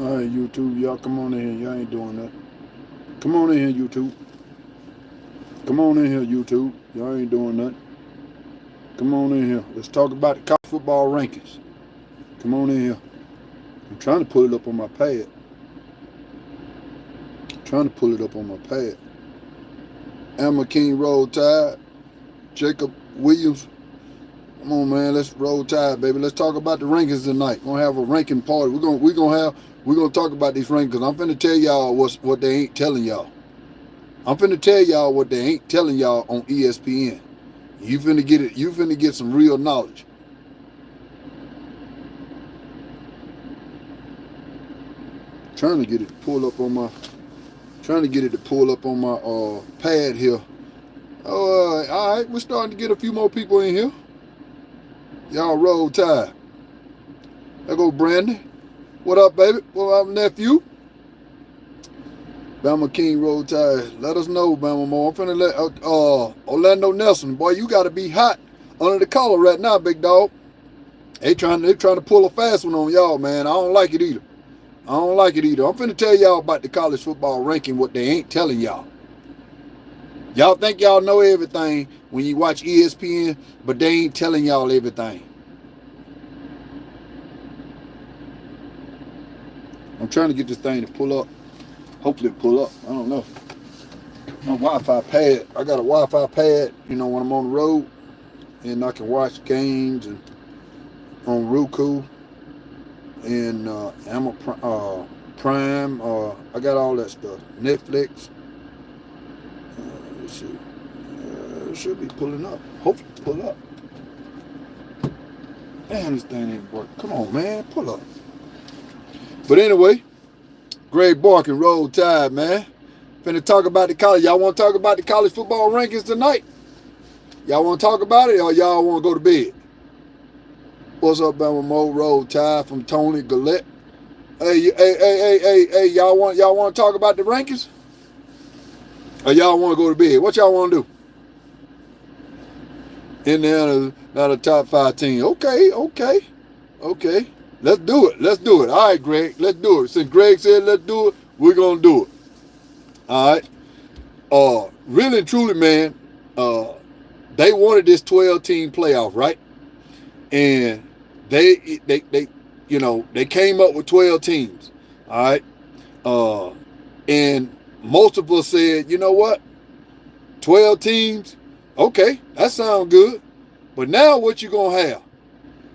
All right, YouTube, y'all come on in here. Y'all ain't doing that. Come on in here, YouTube. Come on in here, YouTube. Y'all ain't doing nothing. Come on in here. Let's talk about the college football rankings. Come on in here. I'm trying to pull it up on my pad. Trying to pull it up on my pad. Emma King roll tide. Jacob Williams. Come on, man. Let's roll tide, baby. Let's talk about the rankings tonight. We're gonna have a ranking party. We're gonna talk about these rankings. I'm finna tell y'all what they ain't telling y'all. I'm finna tell y'all what they ain't telling y'all on ESPN. You finna get it. You finna get some real knowledge. Trying to get it to pull up on my. Trying to get it to pull up on my pad here. All right. We're starting to get a few more people in here. Y'all roll tide. There go Brandon. What up, baby? What up, nephew? Bama King roll tide. Let us know, Bama Moore. I'm finna let Orlando Nelson. Boy, you gotta be hot under the collar right now, big dog. They trying to pull a fast one on y'all, man. I don't like it either. I'm finna tell y'all about the college football ranking, what they ain't telling y'all. Y'all think y'all know everything when you watch ESPN, but they ain't telling y'all everything. I'm trying to get this thing to pull up. Hopefully it pull up. I don't know. My Wi-Fi pad. I got a Wi-Fi pad, when I'm on the road, and I can watch games and on Roku and Amazon Prime. I got all that stuff. Netflix. Let's see. It should be pulling up. Hopefully pull up. Damn, this thing ain't working. Come on, man. Pull up. But anyway, Greg Barkin, roll tide, man. Finna talk about the college. Y'all want to talk about the college football rankings tonight? Y'all want to talk about it, or y'all want to go to bed? What's up, Bama Moore? Roll tide from Tony Gillette. Hey, y'all want to talk about the rankings? Or y'all want to go to bed? What y'all want to do? Indiana, not a top 5 team. Okay. Let's do it. All right, Greg, let's do it. Since Greg said let's do it, we're gonna do it. All right. Really and truly, man, they wanted this 12-team playoff, right? And they came up with 12 teams. All right. And most of us said, you know what? 12 teams, okay, that sounds good. But now what you gonna have?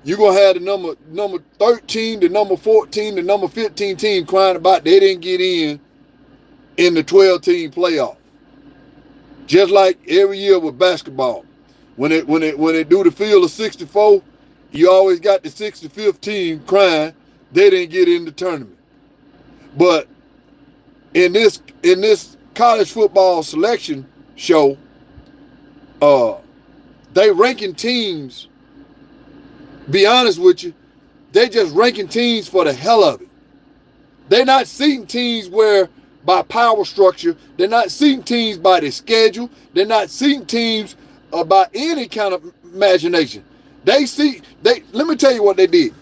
You're gonna have the number 13, the number 14, the number 15 team crying about they didn't get in the 12-team playoff. Just like every year with basketball. When they do the field of 64, you always got the 65th team crying they didn't get in the tournament. But in this college football selection show, they ranking teams. Be honest with you, they just ranking teams for the hell of it. They're not seating teams where by power structure. They're not seating teams by their schedule. They're not seating teams by any kind of imagination. Let me tell you what they did.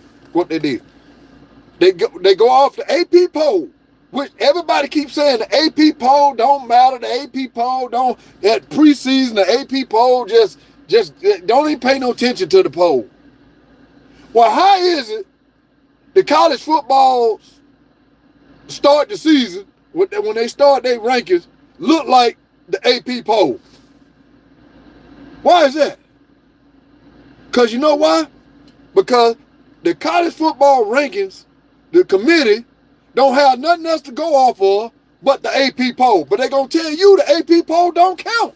They go off the AP poll, which everybody keeps saying the AP poll don't matter. The AP poll don't. At preseason, the AP poll just don't even pay no attention to the poll. Well, how is it the college football start the season when they start their rankings look like the AP poll? Why is that? Because you know why? Because the college football rankings, the committee, don't have nothing else to go off of but the AP poll. But they're going to tell you the AP poll don't count.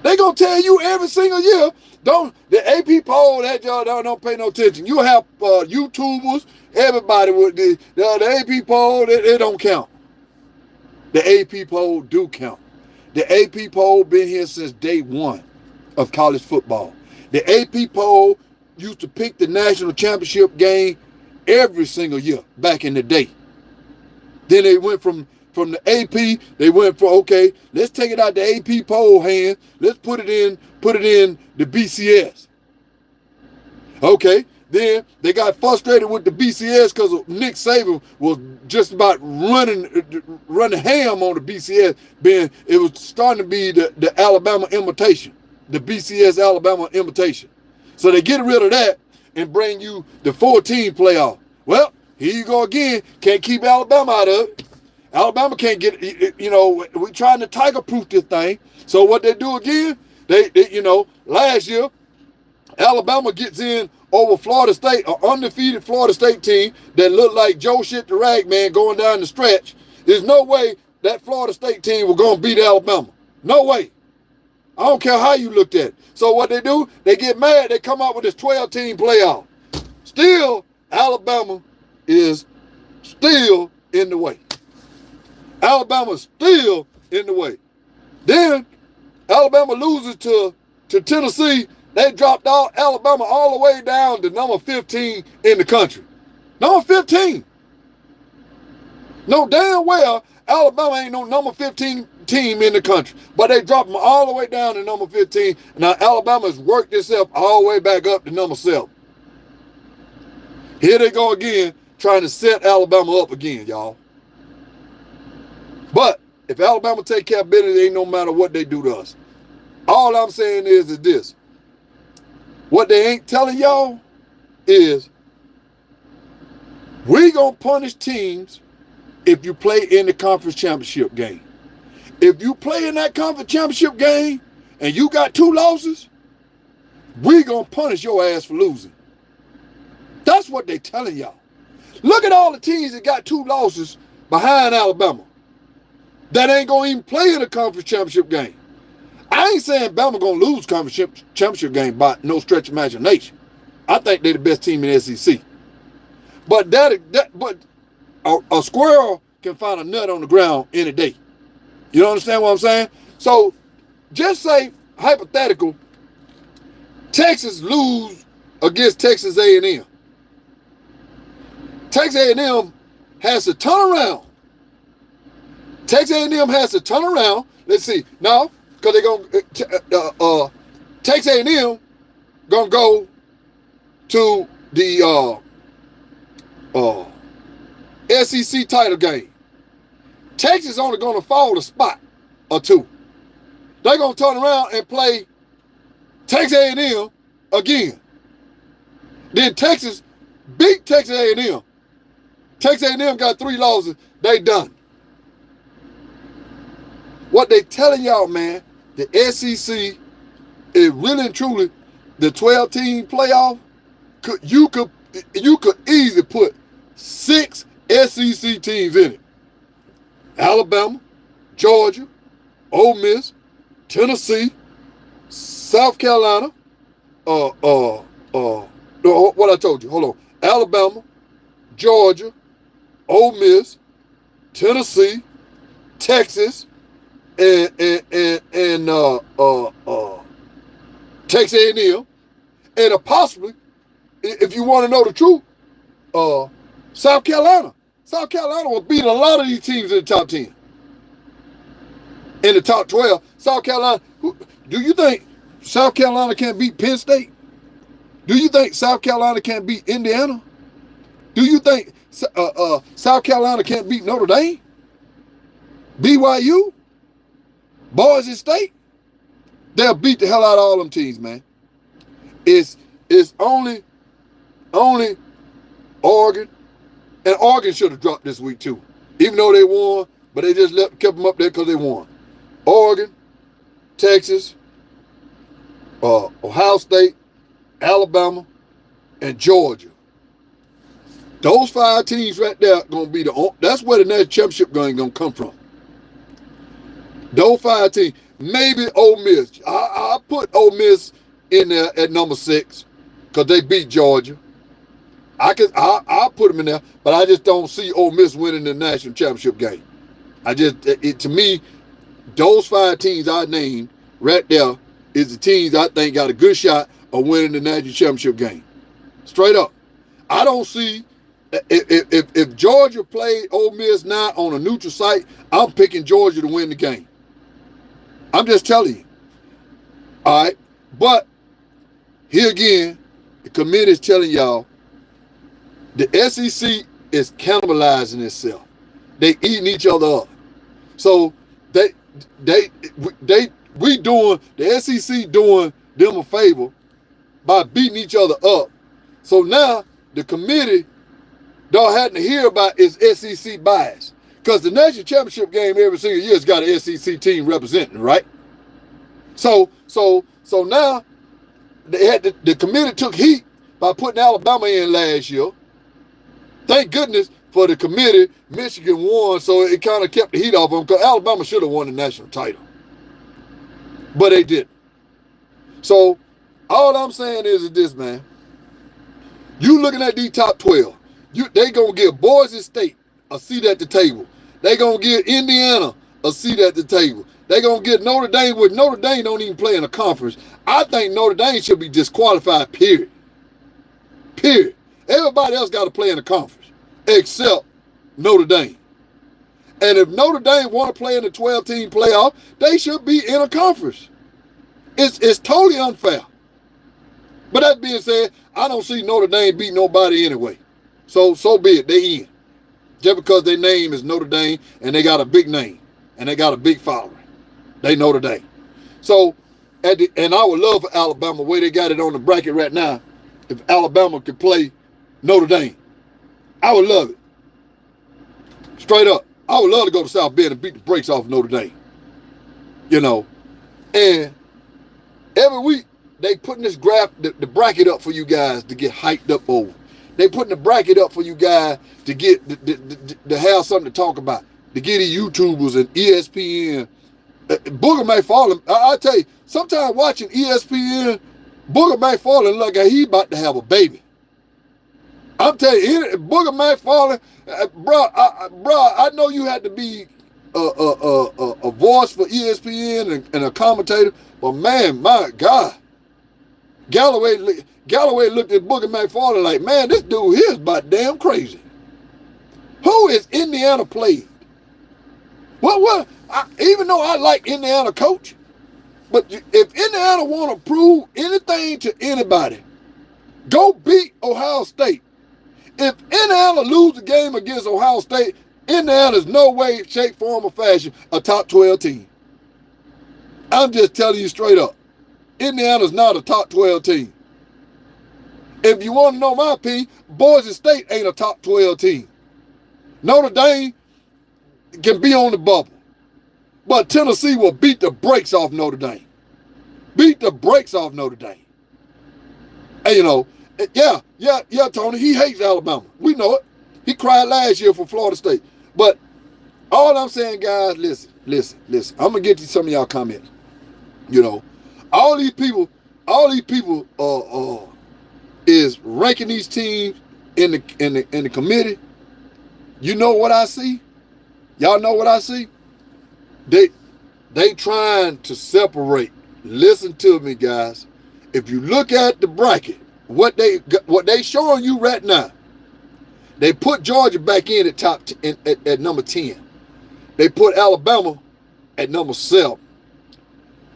They're going to tell you every single year, the AP poll, that y'all don't pay no attention. You have YouTubers, everybody with the AP poll, it don't count. The AP poll do count. The AP poll been here since day one of college football. The AP poll used to pick the national championship game every single year back in the day. Then they went from the AP, they went for, okay, let's take it out the AP poll hand, let's put it in the BCS. Okay, Then they got frustrated with the BCS because Nick Saban was just about running ham on the BCS. It was starting to be the Alabama imitation, the BCS Alabama imitation. So they get rid of that and bring you the 14 playoff. Well, here you go again. Can't keep Alabama out of it. Alabama can't get, we're trying to tiger-proof this thing. So what they do again, they last year, Alabama gets in over Florida State, an undefeated Florida State team that looked like Joe Shit the Rag Man going down the stretch. There's no way that Florida State team was going to beat Alabama. No way. I don't care how you looked at it. So what they do, they get mad. They come out with this 12-team playoff. Still, Alabama is still in the way. Alabama's still in the way. Then Alabama loses to Tennessee. They dropped Alabama all the way down to number 15 in the country. Number 15. No damn well Alabama ain't no number 15 team in the country. But they dropped them all the way down to number 15. Now Alabama's worked itself all the way back up to number 7. Here they go again, trying to set Alabama up again, y'all. But if Alabama take care of business, it ain't no matter what they do to us. All I'm saying is this. What they ain't telling y'all is we gonna punish teams if you play in the conference championship game. If you play in that conference championship game and you got 2 losses, we gonna punish your ass for losing. That's what they telling y'all. Look at all the teams that got 2 losses behind Alabama that ain't gonna even play in the conference championship game. I ain't saying Bama gonna lose conference championship game by no stretch of imagination. I think they're the best team in the SEC. But a squirrel can find a nut on the ground any day. You understand what I'm saying? So just say hypothetical, Texas lose against Texas A&M. Texas A&M has to turn around. Texas A&M has to turn around. Let's see. No, because they're going Texas A&M going to go to the SEC title game. Texas only going to fall a spot or 2. They're going to turn around and play Texas A&M again. Then Texas beat Texas A&M. Texas A&M got 3 losses. They done. What they telling y'all, man, the SEC is really and truly the 12-team playoff. You could easily put 6 SEC teams in it. Alabama, Georgia, Ole Miss, Tennessee, South Carolina, what I told you, hold on. Alabama, Georgia, Ole Miss, Tennessee, Texas, and Texas A&M, and possibly, if you want to know the truth, South Carolina. South Carolina will beat a lot of these teams in the top 10. In the top 12, South Carolina, do you think South Carolina can't beat Penn State? Do you think South Carolina can't beat Indiana? Do you think South Carolina can't beat Notre Dame? BYU? Boise State? They'll beat the hell out of all them teams, man. It's only Oregon. And Oregon should have dropped this week too. Even though they won, but they just kept them up there because they won. Oregon, Texas, Ohio State, Alabama, and Georgia. Those 5 teams right there are going to be that's where the national championship game going to come from. Those 5 teams. Maybe Ole Miss. I put Ole Miss in there at number 6 because they beat Georgia. I'll put them in there, but I just don't see Ole Miss winning the national championship game. To me, those 5 teams I named right there is the teams I think got a good shot of winning the national championship game. Straight up. I don't see, if Georgia played Ole Miss now on a neutral site, I'm picking Georgia to win the game. I'm just telling you. All right. But here again, the committee is telling y'all the SEC is cannibalizing itself. They eating each other up. So we doing, the SEC doing them a favor by beating each other up. So now the committee don't have to hear about its SEC bias. Because the national championship game every single year has got an SEC team representing, right? So now the committee took heat by putting Alabama in last year. Thank goodness for the committee. Michigan won, so it kind of kept the heat off them, because Alabama should have won the national title. But they didn't. So all I'm saying is this, man. You looking at these top 12. They going to give Boise State a seat at the table. They going to give Indiana a seat at the table. They going to get Notre Dame, which Notre Dame don't even play in a conference. I think Notre Dame should be disqualified, period. Period. Everybody else got to play in a conference except Notre Dame. And if Notre Dame want to play in the 12-team playoff, they should be in a conference. It's totally unfair. But that being said, I don't see Notre Dame beat nobody anyway. So be it. They in. Just because their name is Notre Dame and they got a big name and they got a big following. They Notre Dame. So, and I would love for Alabama, where they got it on the bracket right now, if Alabama could play Notre Dame. I would love it. Straight up. I would love to go to South Bend and beat the brakes off Notre Dame. You know. And every week, they putting this the bracket up for you guys to get hyped up over. They putting the bracket up for you guys to get to have something to talk about. To get the YouTubers and ESPN. Booger McFarland, I tell you, sometimes watching ESPN, Booger McFarland look like he about to have a baby. I'm telling you, Booger McFarland, bro, I know you had to be a voice for ESPN and a commentator, but man, my God, Galloway looked at Booger McFarland like, man, this dude here is about damn crazy. Who is Indiana played? Well, even though I like Indiana coach, but if Indiana want to prove anything to anybody, go beat Ohio State. If Indiana lose the game against Ohio State, Indiana is no way, shape, form, or fashion a top 12 team. I'm just telling you straight up. Indiana's not a top 12 team. If you want to know my opinion, Boise State ain't a top 12 team. Notre Dame can be on the bubble. But Tennessee will beat the brakes off Notre Dame. Beat the brakes off Notre Dame. And you know, yeah, Tony, he hates Alabama. We know it. He cried last year for Florida State. But all I'm saying, guys, listen. I'm going to get to some of y'all comments. You know, all these people is ranking these teams in the committee. You know what I see? Y'all know what I see? They trying to separate. Listen to me, guys. If you look at the bracket, what they showing you right now, they put Georgia back in at number 10. They put Alabama at number 7.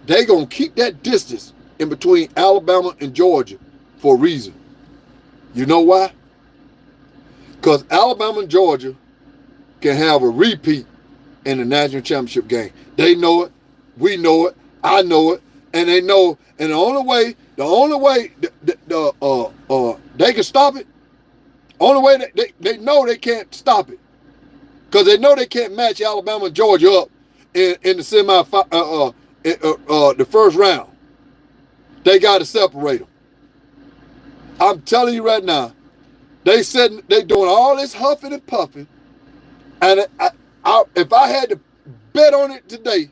They gonna keep that distance in between Alabama and Georgia for a reason. You know why? Because Alabama and Georgia can have a repeat in the national championship game. They know it, we know it, I know it, and they know. And the only way they can stop it. Only way they know they can't stop it, because they know they can't match Alabama and Georgia up in the the first round. They got to separate them. I'm telling you right now, they doing all this huffing and puffing, and if I had to bet on it today,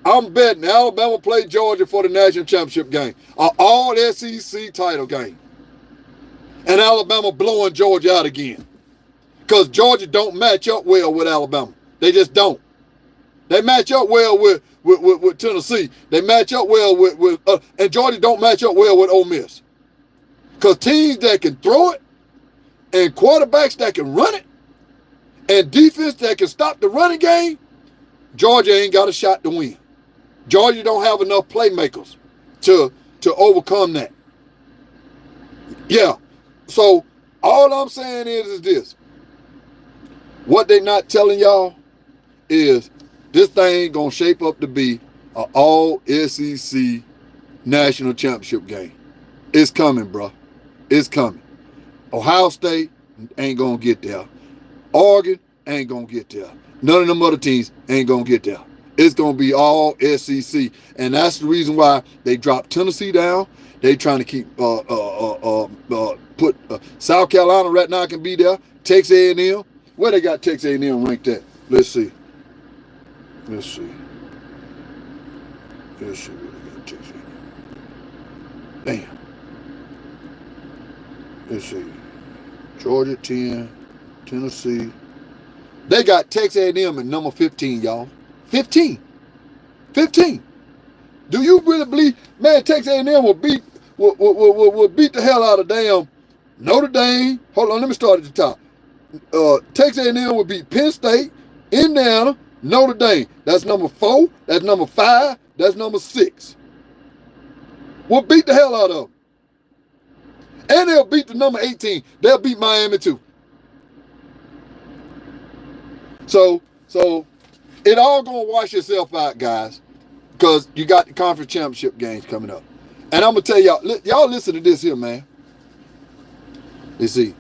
I'm betting Alabama play Georgia for the national championship game, an all SEC title game, and Alabama blowing Georgia out again, because Georgia don't match up well with Alabama. They just don't. They match up well with Tennessee. They match up well with and Georgia don't match up well with Ole Miss. Because teams that can throw it, and quarterbacks that can run it, and defense that can stop the running game, Georgia ain't got a shot to win. Georgia don't have enough playmakers to overcome that. Yeah. So all I'm saying is this. What they not telling y'all is this thing gonna shape up to be an all SEC national championship game. It's coming, bro. It's coming. Ohio State ain't gonna get there. Oregon ain't gonna get there. None of them other teams ain't gonna get there. It's gonna be all SEC, and that's the reason why they dropped Tennessee down. They trying to keep put South Carolina right now can be there. Texas A&M. Where they got Texas A&M ranked at? Let's see. Let's see where they got Texas A&M. Damn. Let's see. Georgia 10, Tennessee. They got Texas A&M at number 15, y'all. 15. 15. Do you really believe, man, Texas A&M will beat the hell out of damn Notre Dame? Hold on, let me start at the top. Texas A&M will beat Penn State, Indiana, Notre Dame. That's number 4. That's number 5. That's number 6. We'll beat the hell out of them. And they'll beat the number 18. They'll beat Miami too. So it all gonna wash itself out, guys, because you got the conference championship games coming up. And I'm gonna tell y'all listen to this here, man. Let's see.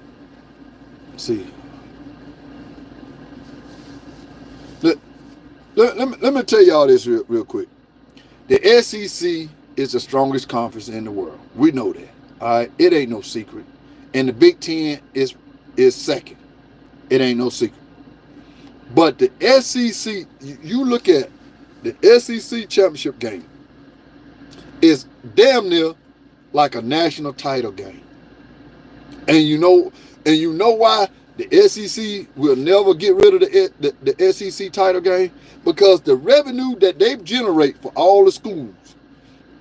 Let me tell y'all this real quick. The SEC is the strongest conference in the world. We know that. All right, it ain't no secret. And the Big Ten is second. It ain't no secret. But the SEC, you look at the SEC championship game, is damn near like a national title game. And you know why the SEC will never get rid of the SEC title game? Because the revenue that they generate for all the schools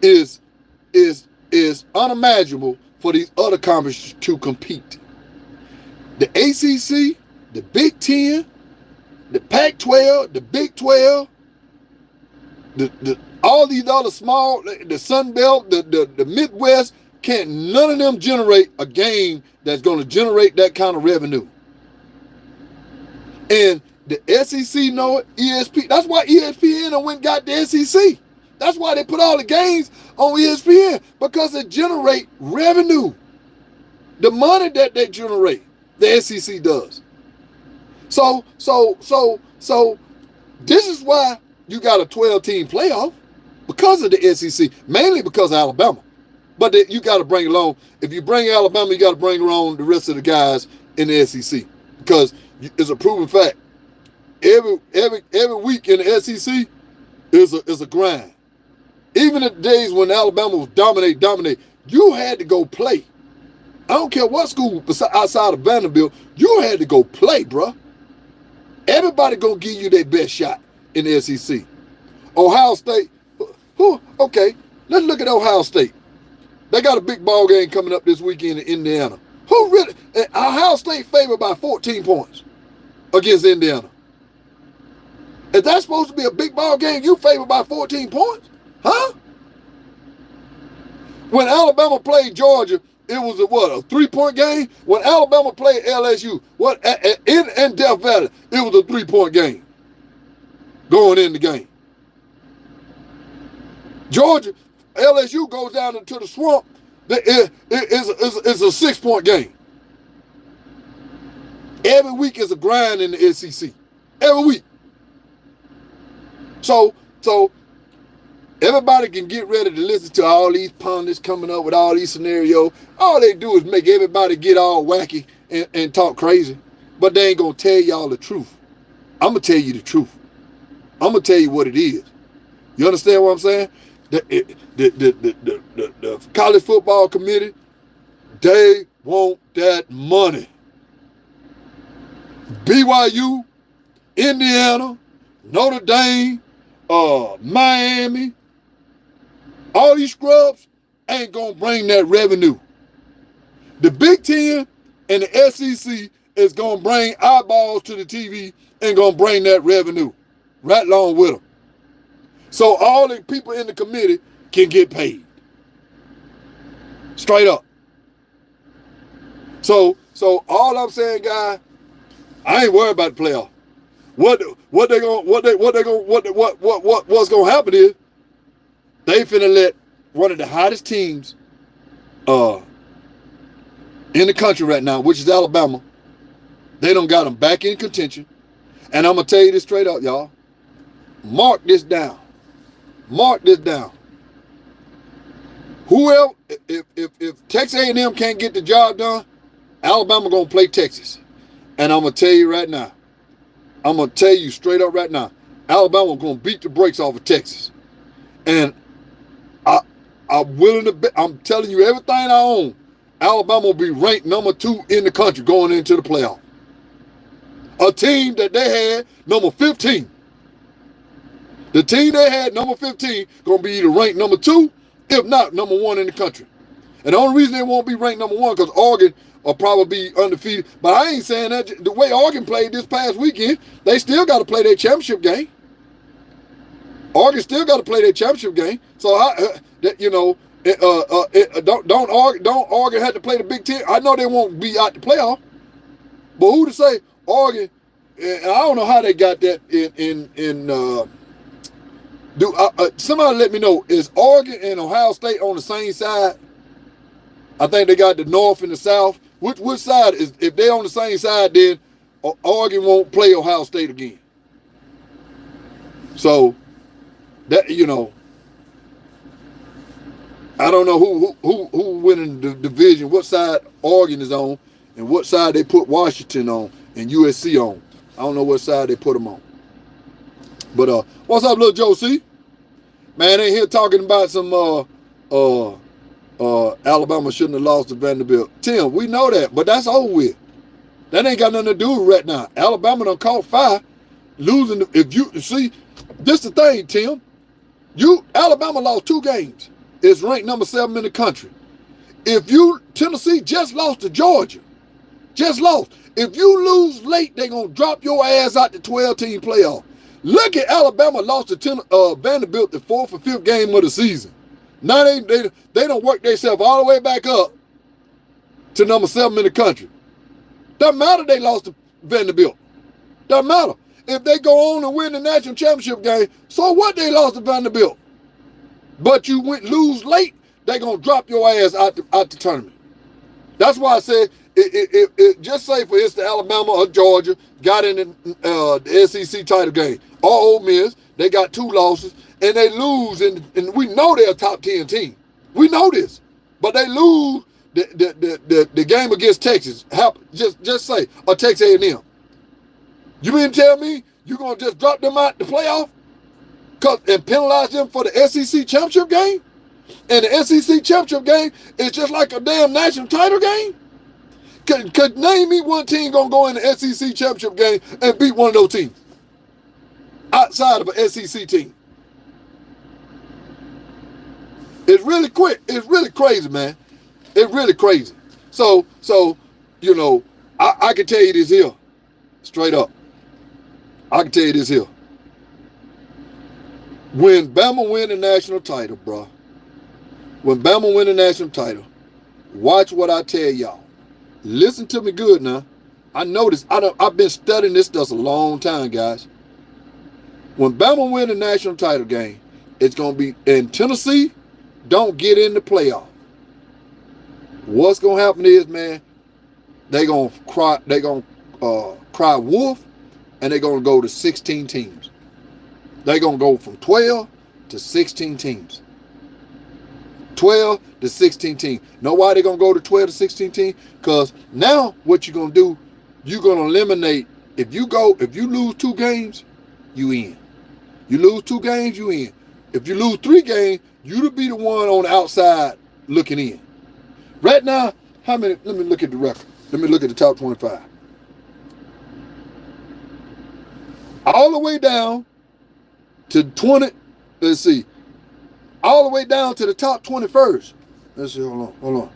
is unimaginable for these other conferences to compete. The ACC, the Big Ten, the Pac-12, the Big 12, all these other small, the Sun Belt, the Midwest, none of them generate a game that's going to generate that kind of revenue. And the SEC know it, ESPN. That's why ESPN went and got the SEC. That's why they put all the games on ESPN, because it generate revenue. The money that they generate, the SEC does. So this is why you got a 12-team playoff, because of the SEC, mainly because of Alabama. But you got to bring along, if you bring Alabama, you got to bring along the rest of the guys in the SEC, because it's a proven fact. Every week in the SEC is a grind. Even the days when Alabama was dominate, you had to go play. I don't care what school outside of Vanderbilt, you had to go play, bruh. Everybody gonna give you their best shot in the SEC. Ohio State, okay, let's look at Ohio State. They got a big ball game coming up this weekend in Indiana. Who really? Ohio State favored by 14 points against Indiana. If that's supposed to be a big ball game, you favored by 14 points? Huh? When Alabama played Georgia, it was a 3-point game? When Alabama played LSU, in Death Valley, it was a 3-point game going in the game. Georgia, LSU goes down into the swamp, it's a 6-point game. Every week is a grind in the SEC. Every week. So everybody can get ready to listen to all these pundits coming up with all these scenarios. All they do is make everybody get all wacky and talk crazy. But they ain't going to tell y'all the truth. I'm going to tell you the truth. I'm going to tell you what it is. You understand what I'm saying? The college football committee, they want that money. BYU, Indiana, Notre Dame, Miami, all these scrubs ain't gonna bring that revenue. The Big Ten and the SEC is gonna bring eyeballs to the TV and gonna bring that revenue right along with them. So all the people in the committee can get paid. Straight up. So all I'm saying, guys, I ain't worried about the playoff. What's gonna happen is they finna let one of the hottest teams uh in the country right now, which is Alabama. They done got them back in contention. And I'm gonna tell you this straight up, y'all. Mark this down. Mark this down. Whoever, if Texas A&M can't get the job done, Alabama gonna play Texas. And I'm gonna tell you right now. I'm gonna tell you straight up right now. Alabama gonna beat the brakes off of Texas. And I'm willing to bet, I'm telling you everything I own. Alabama will be ranked number 2 in the country going into the playoff. A team that they had number 15. The team they had number 15 gonna be either ranked number 2, if not number 1 in the country. And the only reason they won't be ranked number 1 because Oregon will probably be undefeated. But I ain't saying that. The way Oregon played this past weekend, they still got to play their championship game. Oregon still got to play their championship game. So don't Oregon have to play the Big Ten. I know they won't be out the playoff, but who to say Oregon? I don't know how they got that somebody let me know, is Oregon and Ohio State on the same side? I think they got the North and the South. Which side is, if they're on the same side, then Oregon won't play Ohio State again. So that, I don't know who winning the division, what side Oregon is on, and what side they put Washington on and USC on. I don't know what side they put them on. But what's up, little Joe C? Man, ain't here talking about some Alabama shouldn't have lost to Vanderbilt. Tim, we know that, but that's over with. That ain't got nothing to do with right now. Alabama done caught fire, losing. If you see, this the thing, Tim. Alabama lost 2 games. It's ranked number 7 in the country. Tennessee just lost to Georgia. Just lost. If you lose late, they gonna drop your ass out the 12-team playoff. Look at Alabama lost to Vanderbilt the 4th or 5th game of the season. Now they don't work themselves all the way back up to number 7 in the country. Doesn't matter they lost to Vanderbilt. Doesn't matter. If they go on and win the national championship game, so what they lost to Vanderbilt? But you lose late, they gonna drop your ass out the tournament. That's why I said just say for instance Alabama or Georgia got in the SEC title game. Or Ole Miss, they got 2 losses and they lose, and we know they're a top 10 team. We know this, but they lose the game against Texas. Just say or Texas A&M. You mean to tell me you gonna just drop them out the playoff and penalize them for the SEC championship game? And the SEC championship game is just like a damn national title game? Could name me one team gonna go in the SEC championship game and beat one of those teams outside of an SEC team? It's really quick. It's really crazy, man. It's really crazy. So I can tell you this here, straight up. I can tell you this here. When Bama win the national title, bro. When Bama win the national title, watch what I tell y'all. Listen to me good now. I know this. I've been studying this stuff a long time, guys. When Bama win the national title game, it's going to be in Tennessee. Don't get in the playoff. What's going to happen is, man, they're going to cry. They're going to cry wolf, and they're going to go to 16 teams. They're going to go from 12 to 16 teams. 12 to 16 teams. Know why they're going to go to 12 to 16 teams? Because now what you're going to do, you're going to eliminate, if you lose 2 games, you in. You lose 2 games, you in. If you lose 3 games, you'll be the one on the outside looking in. Right now, how many, let me look at the record. Let me look at the top 25. All the way down to 20, let's see. All the way down to the top 21st. Let's see, hold on.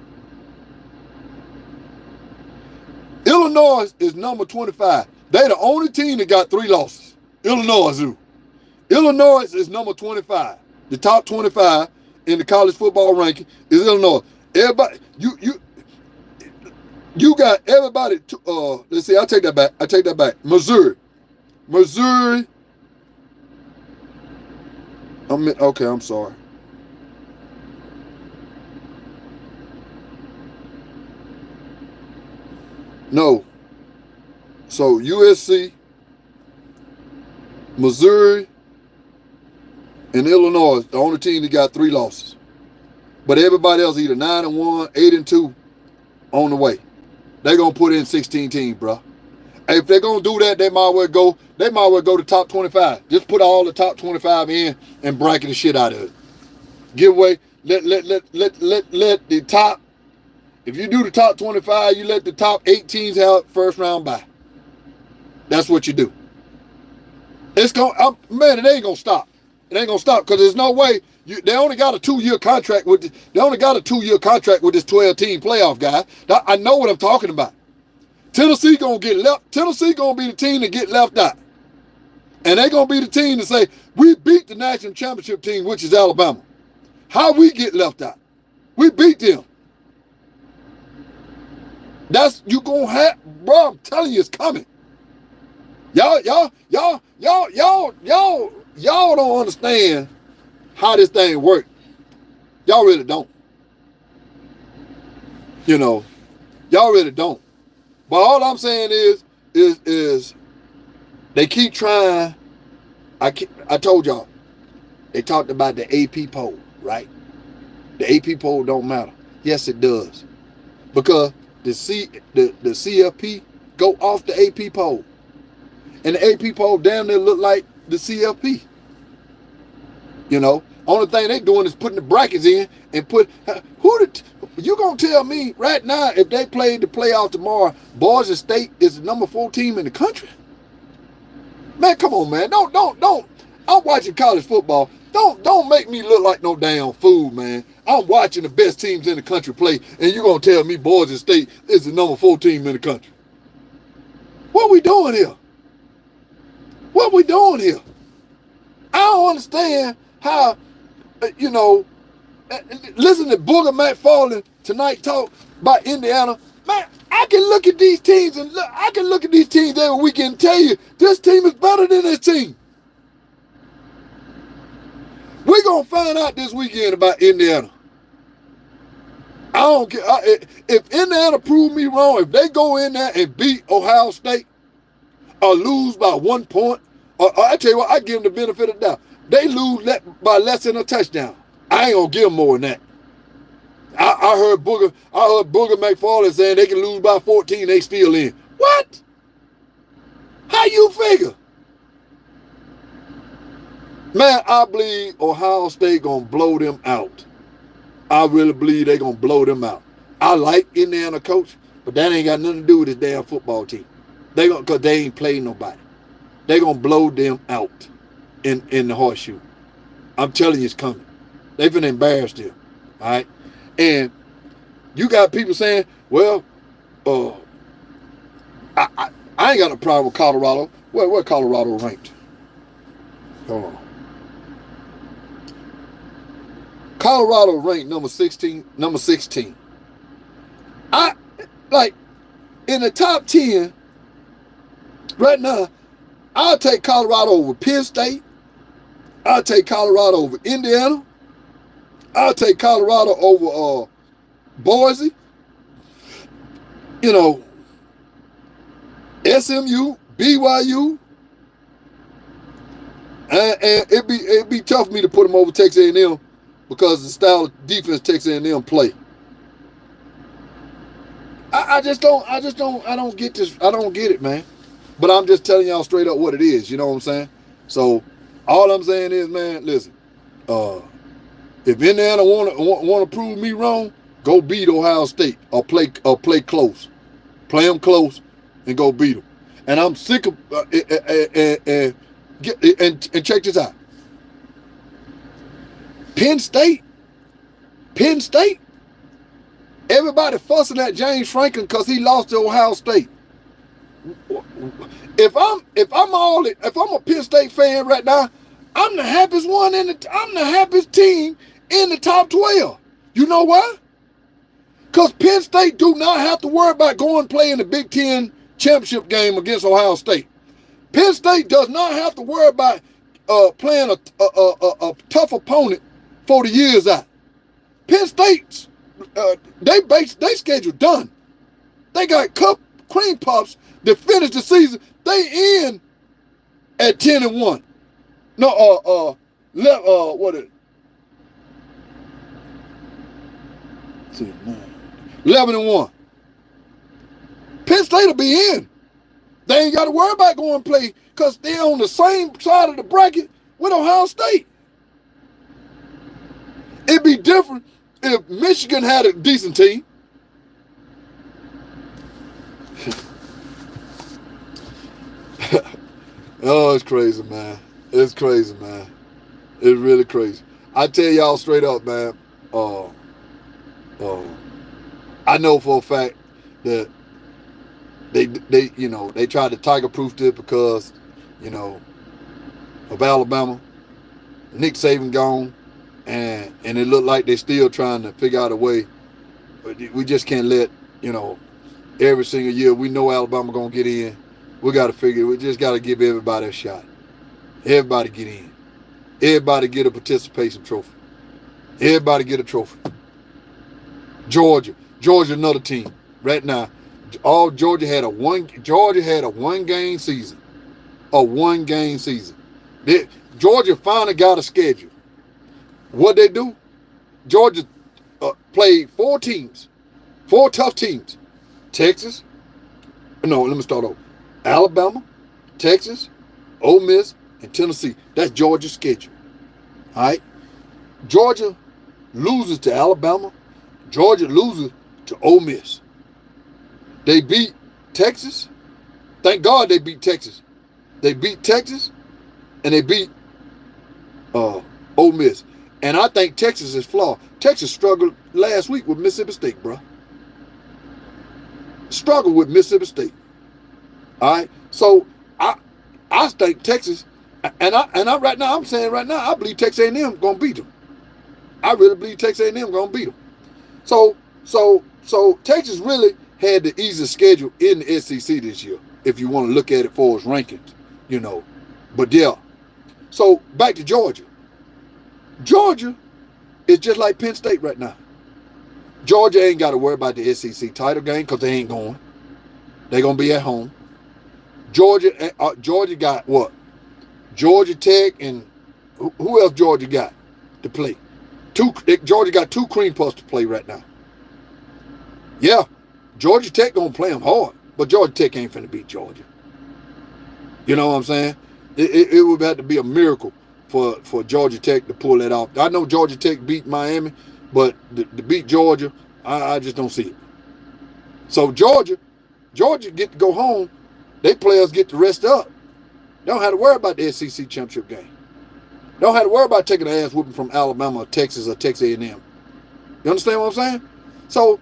Illinois is number 25. They the only team that got 3 losses. Illinois do. Illinois is number 25. The top 25 in the college football ranking is Illinois. Everybody, You got everybody. Let's see. I take that back. I take that back. Missouri. Okay. I'm sorry. No. So USC, Missouri, and Illinois is the only team that got 3 losses. But everybody else either 9-1, 8-2 on the way. They're gonna put in 16 teams, bro. If they're gonna do that, they might well go to top 25. Just put all the top 25 in and bracket the shit out of it. Give away. Let the top. If you do the top 25, you let the top 8 teams have first round bye. That's what you do. It ain't gonna stop. It ain't gonna stop because there's no way. They only got a 2-year contract with. They only got a 2-year contract with this 12-team playoff guy. I know what I'm talking about. Tennessee gonna get left. Tennessee gonna be the team that get left out, and they gonna be the team to say we beat the national championship team, which is Alabama. How we get left out? We beat them. That's you gonna have, bro. I'm telling you, it's coming. Y'all don't understand how this thing works. Y'all really don't. Y'all really don't. But all I'm saying is they keep trying. I told y'all, they talked about the AP poll, right? The AP poll don't matter. Yes, it does. Because the CFP go off the AP poll. And the AP poll damn near look like the CFP. Only thing they doing is putting the brackets in and you gonna tell me right now if they played the playoff tomorrow, Boise State is the number 4 team in the country? Man, come on, man. Don't. I'm watching college football. Don't make me look like no damn fool, man. I'm watching the best teams in the country play, and you gonna tell me Boise State is the number 4 team in the country? What we doing here? I don't understand how, listen to Booger McFarland tonight talk about Indiana. Man, I can look at these teams every weekend and tell you this team is better than this team. We're going to find out this weekend about Indiana. I don't care. If Indiana prove me wrong, if they go in there and beat Ohio State or lose by 1 point, or I tell you what, I give them the benefit of the doubt. They lose by less than a touchdown. I ain't going to give them more than that. I heard Booger McFarland saying they can lose by 14, they still in. What? How you figure? Man, I believe Ohio State gonna blow them out. I really believe they gonna blow them out. I like Indiana coach, but that ain't got nothing to do with this damn football team. Cause they ain't played nobody. They gonna blow them out in the horseshoe. I'm telling you, it's coming. They finna embarrass them. All right. And you got people saying, well, I ain't got a problem with Colorado. Where Colorado ranked? Hold on. Colorado ranked number 16. I like in the top 10 right now. I'll take Colorado over Penn State. I'll take Colorado over Indiana. I'll take Colorado over Boise. SMU, BYU. And it'd be tough for me to put them over Texas A&M because of the style of defense Texas A&M play. I don't get this. I don't get it, man. But I'm just telling y'all straight up what it is. You know what I'm saying? So all I'm saying is, man, listen. If Indiana want to prove me wrong, go beat Ohio State or play close. Play them close and go beat them. And I'm sick of and check this out. Penn State. Everybody fussing at James Franklin because he lost to Ohio State. If I'm a Penn State fan right now, I'm the happiest I'm the happiest team in the top 12. You know why? Because Penn State do not have to worry about going and playing the Big Ten championship game against Ohio State. Penn State does not have to worry about playing a tough opponent for the years out. Penn State's they schedule done. They got cream puffs to finish the season. They end at 10-1. No, what is it? 11-1. Penn State will be in. They ain't got to worry about going and play because they're on the same side of the bracket with Ohio State. It'd be different if Michigan had a decent team. Oh, it's crazy, man. It's crazy, man. It's really crazy. I tell y'all straight up, man. I know for a fact that they tried to tiger-proof it because, of Alabama. Nick Saban gone, and it looked like they're still trying to figure out a way. But we just can't let, every single year we know Alabama gonna get in. We just got to give everybody a shot. Everybody get in. Everybody get a participation trophy. Everybody get a trophy. Georgia, another team right now. Georgia had a one-game season. A one-game season. Georgia finally got a schedule. What they do? Georgia played 4 tough teams. Texas. No, let me start over. Alabama, Texas, Ole Miss, and Tennessee. That's Georgia's schedule. All right? Georgia loses to Alabama. Georgia loses to Ole Miss. They beat Texas. Thank God they beat Texas. They beat Texas, and they beat Ole Miss. And I think Texas is flawed. Texas struggled last week with Mississippi State, bro. Struggled with Mississippi State. All right, so I think Texas, and I right now I'm saying right now I believe Texas A&M gonna beat them. I really believe Texas A&M gonna beat them. So Texas really had the easiest schedule in the SEC this year, if you want to look at it for its rankings, But yeah, so back to Georgia. Georgia is just like Penn State right now. Georgia ain't got to worry about the SEC title game because they ain't going. They're gonna be at home. Georgia got what? Georgia Tech and who else Georgia got to play? Georgia got 2 cream puffs to play right now. Yeah, Georgia Tech gonna play them hard, but Georgia Tech ain't finna beat Georgia. You know what I'm saying? It would have to be a miracle for Georgia Tech to pull that off. I know Georgia Tech beat Miami, but to beat Georgia, I just don't see it. So Georgia get to go home. They players get to rest up. They don't have to worry about the SEC championship game. They don't have to worry about taking an ass whooping from Alabama or Texas A&M. You understand what I'm saying? So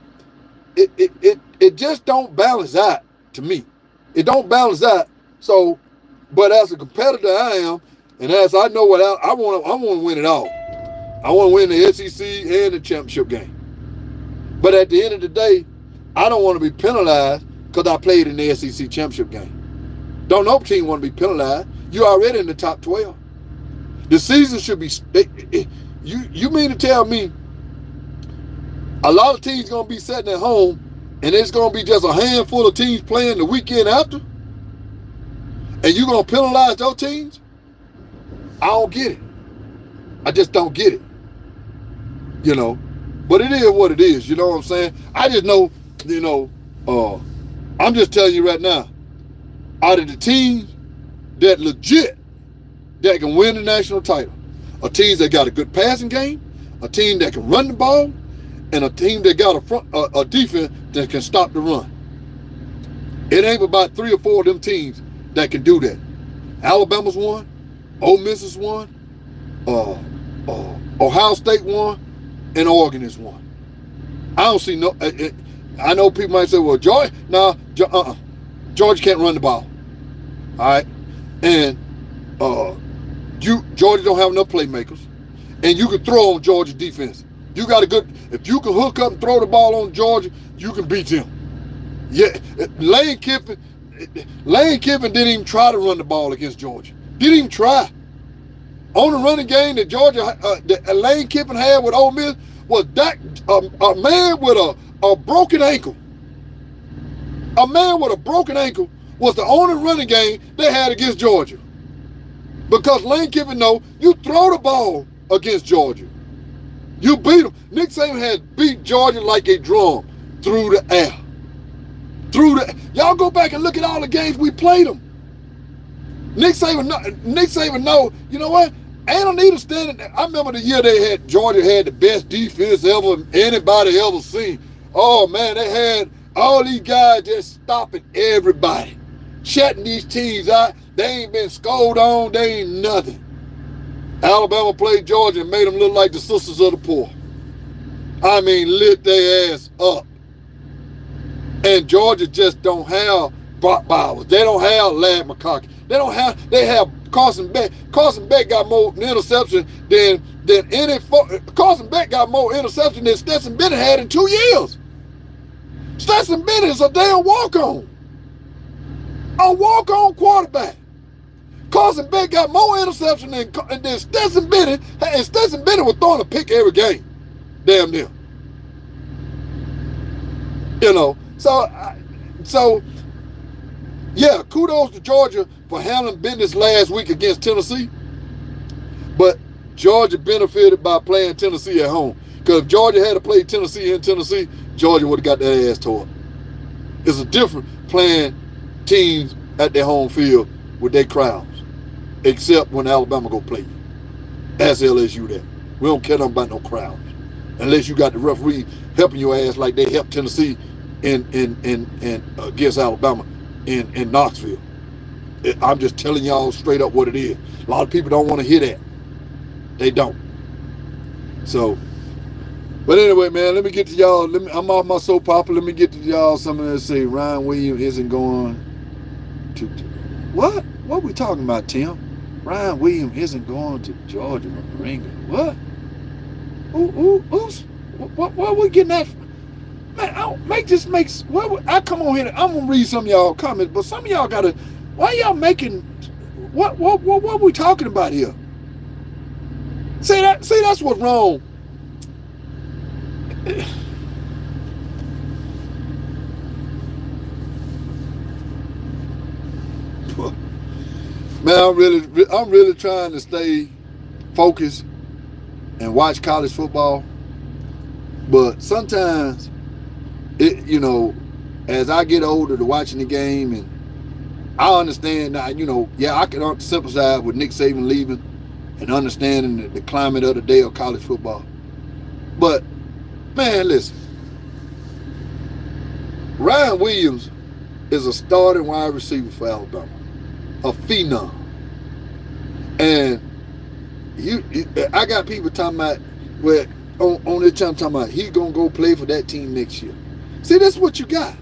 it just don't balance out to me. It don't balance out. So, but as a competitor I am, and as I know what I want to win it all. I want to win the SEC and the championship game. But at the end of the day, I don't want to be penalized because I played in the SEC championship game. Don't no team want to be penalized. You already in the top 12. The season should be. You mean to tell me a lot of teams going to be sitting at home and it's going to be just a handful of teams playing the weekend after? And you're going to penalize those teams? I don't get it. I just don't get it. But it is what it is. You know what I'm saying? I just know, I'm just telling you right now, out of the teams that legit, that can win the national title, a team that got a good passing game, a team that can run the ball, and a team that got a defense that can stop the run. It ain't about 3 or 4 of them teams that can do that. Alabama's one, Ole Miss is one, Ohio State one, and Oregon is one. I don't see no. I know people might say, "Well, Georgia can't run the ball." All right, and Georgia don't have enough playmakers, and you can throw on Georgia defense. You got a good, if you can hook up and throw the ball on Georgia, you can beat them. Yeah, Lane Kiffin didn't even try to run the ball against Georgia. Didn't even try. On the running game that Georgia, that Lane Kiffin had with Ole Miss was that a man with a broken ankle. A man with a broken ankle was the only running game they had against Georgia. Because Lane Kiffin know you throw the ball against Georgia. You beat them. Nick Saban had beat Georgia like a drum through the air. Y'all go back and look at all the games we played them. Nick Saban know, you know what? Ain't no need to stand it. I remember the year Georgia had the best defense ever anybody ever seen. Oh man, they had all these guys just stopping everybody. Shutting these teams out. They ain't been scored on, they ain't nothing. Alabama played Georgia and made them look like the sisters of the poor. I mean, lit their ass up. And Georgia just don't have Brock Bowers. They don't have Ladd McConkey. They have Carson Beck. Carson Beck got more interception than any. Carson Beck got more interception than Stetson Bennett had in 2 years. Stetson Bennett is a damn walk-on. A walk-on quarterback. Carson Beck got more interception than Stetson Bennett. And Stetson Bennett was throwing a pick every game. Damn near. You know. So yeah, kudos to Georgia for handling business last week against Tennessee. But Georgia benefited by playing Tennessee at home. Because if Georgia had to play Tennessee in Tennessee, Georgia would have got their ass tore. It's a different playing teams at their home field with their crowds. Except when Alabama go play you. That's LSU there. We don't care nothing about no crowds. Unless you got the referee helping your ass like they helped Tennessee in against Alabama in Knoxville. I'm just telling y'all straight up what it is. A lot of people don't want to hear that. They don't. So, but anyway, man, let me get to y'all. I'm off my soap opera. Let me get to y'all something that say Ryan Williams isn't going to what? What we talking about, Tim? Ryan Williams isn't going to Georgia Moringa. What? What we getting that from? Man, I come on here. I'm gonna read some of y'all comments, but some of y'all gotta. Why y'all making? What we talking about here? See that's what's wrong. Man, I'm really trying to stay focused and watch college football, but sometimes. As I get older to watching the game, and I understand now, I can sympathize with Nick Saban leaving and understanding the climate of the day of college football. But, man, listen. Ryan Williams is a starting wide receiver for Alabama. A phenom. And I got people talking about, on this channel talking about he's going to go play for that team next year. See, that's what you got.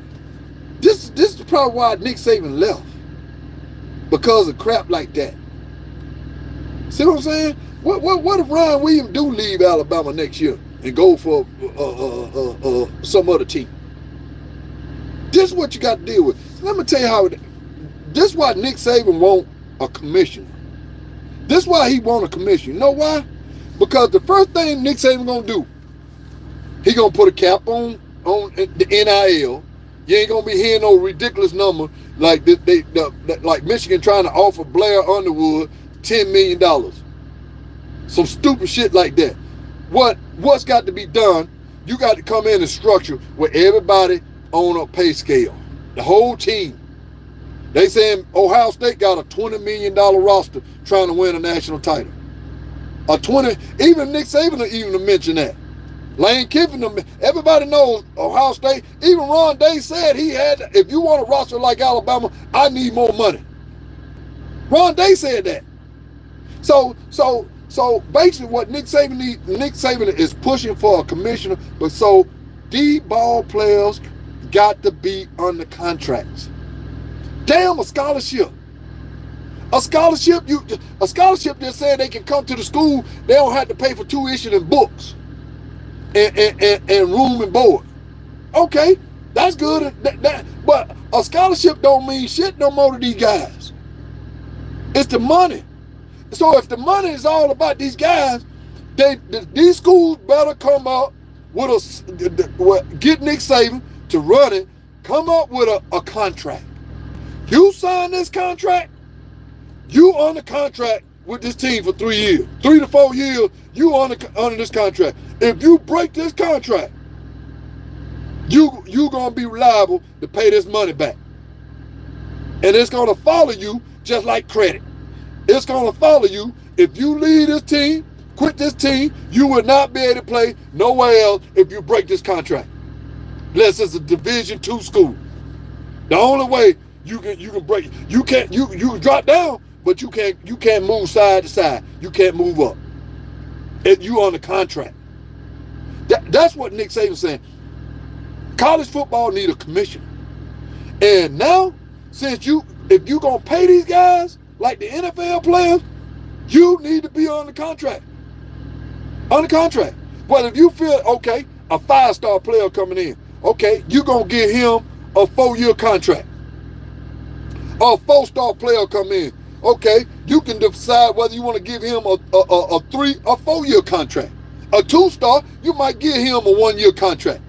This is probably why Nick Saban left. Because of crap like that. See what I'm saying? What if Ryan Williams do leave Alabama next year and go for some other team? This is what you got to deal with. Let me tell you how. This is why Nick Saban want a commissioner. This is why he want a commissioner. You know why? Because the first thing Nick Saban gonna do, he gonna put a cap on the NIL. You ain't gonna be hearing no ridiculous number like like Michigan trying to offer Blair Underwood $10 million. Some stupid shit like that. What's got to be done? You got to come in and structure where everybody on a pay scale. The whole team. They saying Ohio State got a $20 million roster trying to win a national title. Even Nick Saban even mention that. Lane Kiffin, everybody knows Ohio State. Even Ron Day said he had, if you want a roster like Alabama, I need more money. Ron Day said that. So basically what Nick Saban is pushing for a commissioner, but so the ball players got to be under contracts. Damn, a scholarship. A scholarship that said they can come to the school, they don't have to pay for tuition and books. and room and board. Okay, that's good. But a scholarship don't mean shit no more to these guys. It's the money. So if the money is all about these guys, these schools better come up with get Nick Saban to run it, come up with a contract. You sign this contract, you on the contract with this team for 3 years. 3 to 4 years, you under this contract. If you break this contract, you gonna be liable to pay this money back. And it's gonna follow you just like credit. It's gonna follow you. If you leave this team, quit this team, you will not be able to play nowhere else if you break this contract. Unless it's a Division II school. The only way you can break, you can drop down, but you can't move side to side. You can't move up. If you on the contract. That's what Nick Saban's saying. College football need a commissioner. And now, if you gonna pay these guys like the NFL players, you need to be on the contract. On the contract. Well, if you feel, okay, a 5-star player coming in, okay, you gonna give him a 4-year contract. A 4-star player come in, okay, you can decide whether you want to give him a 4-year contract. A 2-star, you might give him a 1-year contract.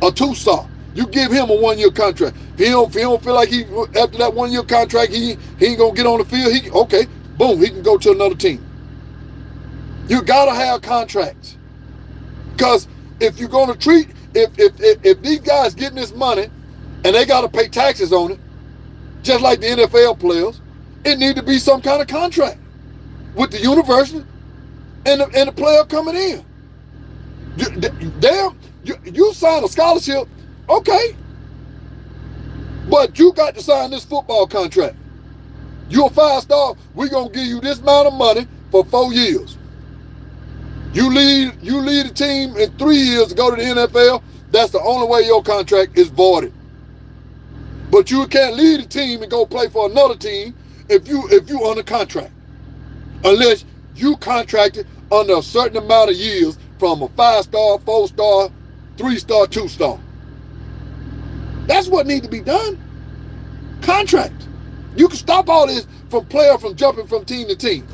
A 2-star, you give him a 1-year contract. If he don't feel like after that 1-year contract, he ain't gonna get on the field, okay, boom, he can go to another team. You gotta have contracts. Because if you're gonna treat, if these guys getting this money and they gotta pay taxes on it, just like the NFL players, it need to be some kind of contract with the university and the player coming in. You sign a scholarship, okay, but you got to sign this football contract. You're a 5-star, we're gonna give you this amount of money for 4 years. You lead the team in 3 years to go to the NFL, that's the only way your contract is voided. But you can't lead the team and go play for another team if you on a contract. Unless you contracted under a certain amount of years from a 5-star, 4-star, 3-star, 2-star. That's what needs to be done. Contract. You can stop all this from jumping from team to team.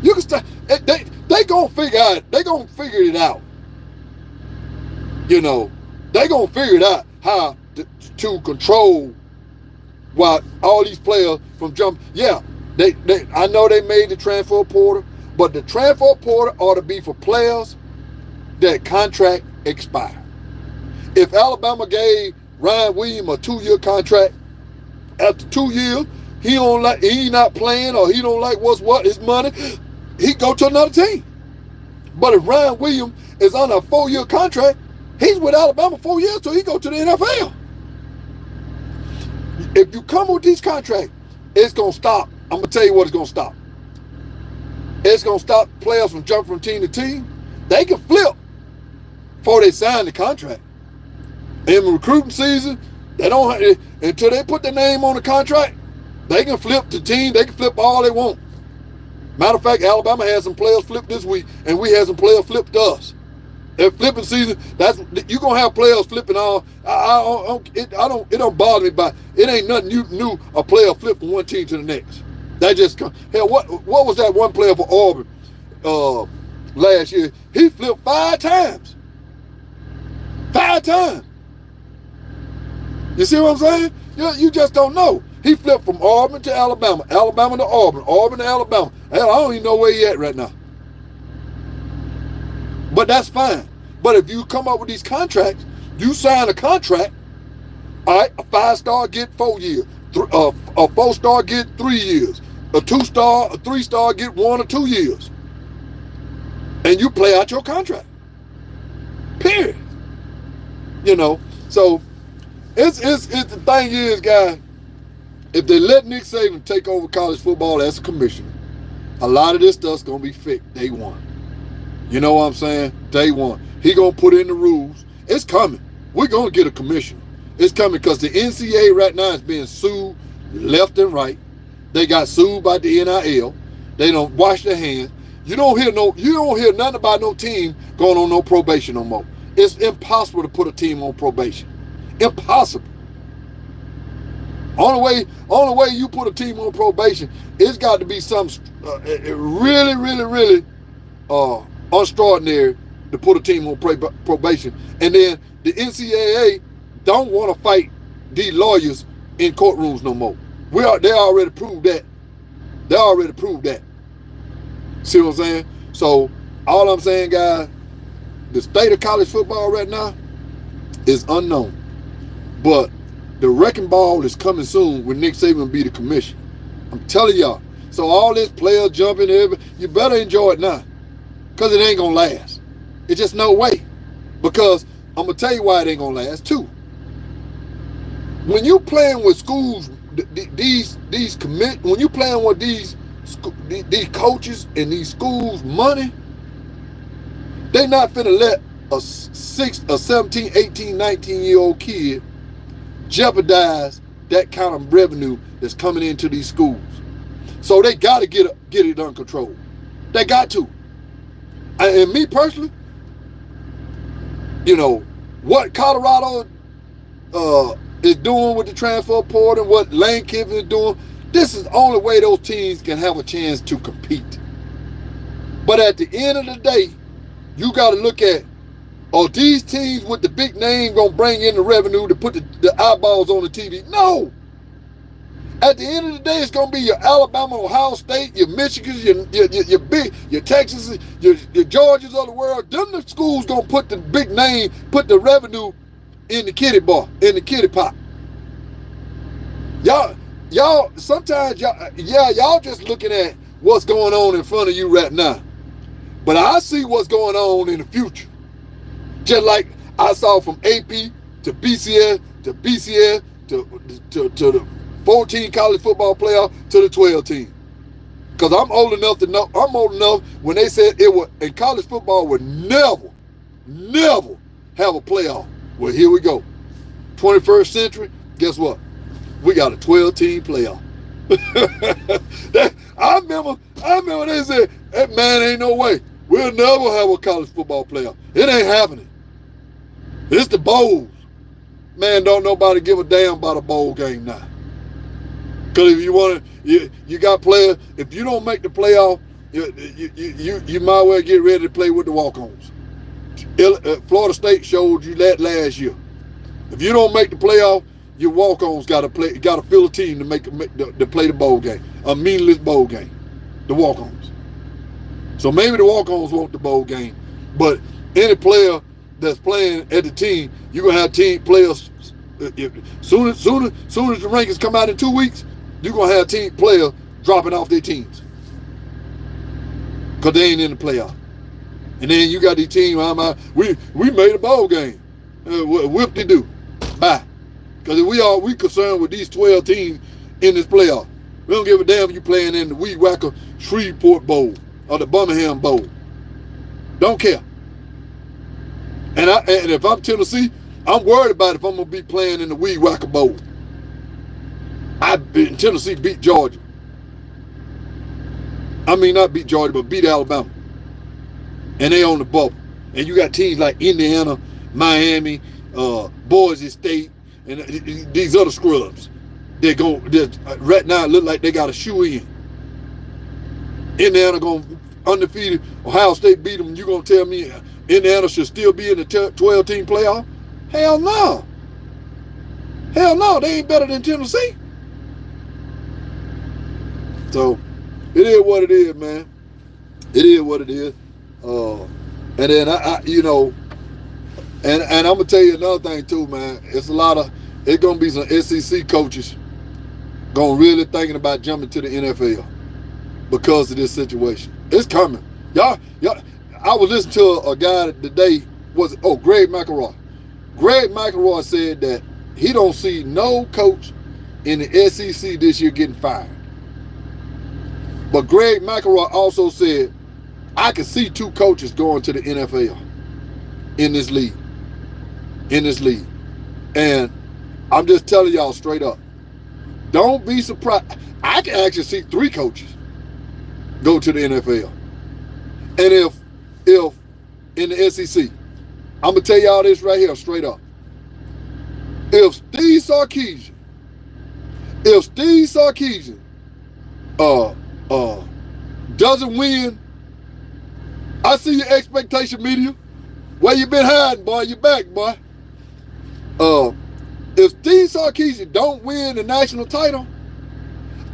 You can stop. They gonna figure it out. You know, they gonna figure it out how to control what all these players from jump. Yeah, I know they made the transfer portal, but the transfer portal ought to be for players that contract expire. If Alabama gave Ryan Williams a 2-year contract, after 2 years, he not playing or he don't like his money, he go to another team. But if Ryan Williams is on a 4-year contract, he's with Alabama 4 years till he go to the NFL. If you come with these contracts, it's gonna stop. I'm gonna tell you what it's gonna stop. It's gonna stop players from jumping from team to team. They can flip before they sign the contract. In the recruiting season, they don't until they put their name on the contract. They can flip the team. They can flip all they want. Matter of fact, Alabama had some players flip this week, and we had some players flip to us. At flipping season, you're gonna have players flipping all. It don't bother me, but it ain't nothing new. A player flip from one team to the next. That just hell. What was that one player for Auburn last year? He flipped 5 times. 5 times. You see what I'm saying? You just don't know. He flipped from Auburn to Alabama, Alabama to Auburn, Auburn to Alabama. Hell, I don't even know where he at right now. But that's fine. But if you come up with these contracts, you sign a contract, all right, a 5-star get 4 years, a 4-star get 3 years, a 2-star, a 3-star get 1 or 2 years. And you play out your contract. Period. You know, so it's the thing is, guys, if they let Nick Saban take over college football as a commissioner, a lot of this stuff's gonna be fixed day one. You know what I'm saying? Day one. He gonna put in the rules. It's coming. We're gonna get a commissioner. It's coming because the NCAA right now is being sued left and right. They got sued by the NIL. They don't wash their hands. You don't hear nothing about no team going on no probation no more. It's impossible to put a team on probation. Impossible. Only way you put a team on probation, it's got to be something really, really, really extraordinary to put a team on probation. And then the NCAA don't want to fight these lawyers in courtrooms no more. They already proved that. They already proved that. See what I'm saying? So all I'm saying, guys, the state of college football right now is unknown. But the wrecking ball is coming soon when Nick Saban be the commissioner. I'm telling y'all. So all this player jumping, you better enjoy it now. Because it ain't going to last. It's just no way. Because I'm going to tell you why it ain't going to last, too. When you playing with schools, when you playing with these coaches and these schools money, they not finna let a 17, 18, 19-year-old kid jeopardize that kind of revenue that's coming into these schools. So they got to get it under control. They got to. And me personally, what Colorado is doing with the transfer portal and what Lane Kiffin is doing, this is the only way those teams can have a chance to compete. But at the end of the day, you got to look at, are these teams with the big name going to bring in the revenue to put the eyeballs on the TV? No. At the end of the day, it's going to be your Alabama, Ohio State, your Michigans, your Texas, your Georgias of the world. Them the schools going to put the big name, put the revenue in the kitty pot. Y'all, sometimes y'all just looking at what's going on in front of you right now. But I see what's going on in the future. Just like I saw from AP to BCS to BCS to the 14 college football playoff to the 12 team. Because I'm old enough when they said and college football would never have a playoff. Well, here we go. 21st century, guess what? We got a 12-team playoff. I remember they said, that man, ain't no way. We'll never have a college football playoff. It ain't happening. It's the bowls. Man, don't nobody give a damn about a bowl game now. Because if you want to, you got players, if you don't make the playoff, you might well get ready to play with the walk-ons. Florida State showed you that last year. If you don't make the playoff, your walk-ons got to fill a team to play the bowl game, a meaningless bowl game, the walk-ons. So maybe the walk-ons want the bowl game, but any player that's playing at the team, you're gonna have team players. Soon as the rankings come out in 2 weeks, you're gonna have team players dropping off their teams because they ain't in the playoff. And then you got these teams, we made a bowl game. Whip-de-doo. Bye. Because we concerned with these 12 teams in this playoff. We don't give a damn if you playing in the Weed Whacker Shreveport Bowl or the Birmingham Bowl. Don't care. And if I'm Tennessee, I'm worried about if I'm going to be playing in the Weed Whacker Bowl. Tennessee beat Georgia. I mean, not beat Georgia, but beat Alabama. And they on the bubble. And you got teams like Indiana, Miami, Boise State, and these other scrubs. Right now it look like they got a shoe in. Indiana going undefeated. Ohio State beat them. You going to tell me Indiana should still be in the 12-team playoff? Hell no. Hell no. They ain't better than Tennessee. So it is what it is, man. It is what it is. And then and I'm gonna tell you another thing too, man. It's gonna be some SEC coaches gonna really thinking about jumping to the NFL because of this situation. It's coming. Y'all, I was listening to a guy today, Greg McElroy. Greg McElroy said that he don't see no coach in the SEC this year getting fired. But Greg McElroy also said, I can see 2 coaches going to the NFL in this league. And I'm just telling y'all straight up, don't be surprised. I can actually see 3 coaches go to the NFL. And if in the SEC, I'm gonna tell y'all this right here straight up. If Steve Sarkisian uh doesn't win, I see your expectation media. Where you been hiding, boy? You back, boy. If Steve Sarkisian don't win the national title,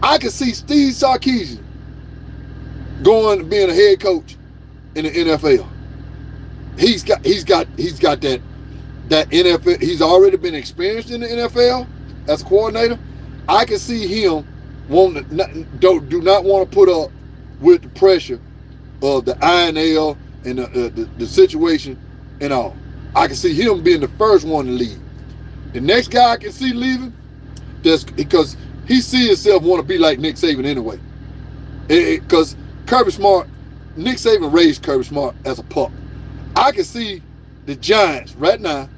I can see Steve Sarkisian going to being a head coach in the NFL. He's got that NFL. He's already been experienced in the NFL as a coordinator. I can see him do not want to put up with the pressure of the INL and the situation and all. I can see him being the first one to leave. The next guy I can see leaving, just because he sees himself want to be like Nick Saban anyway. Because Kirby Smart, Nick Saban raised Kirby Smart as a pup. I can see the Giants right now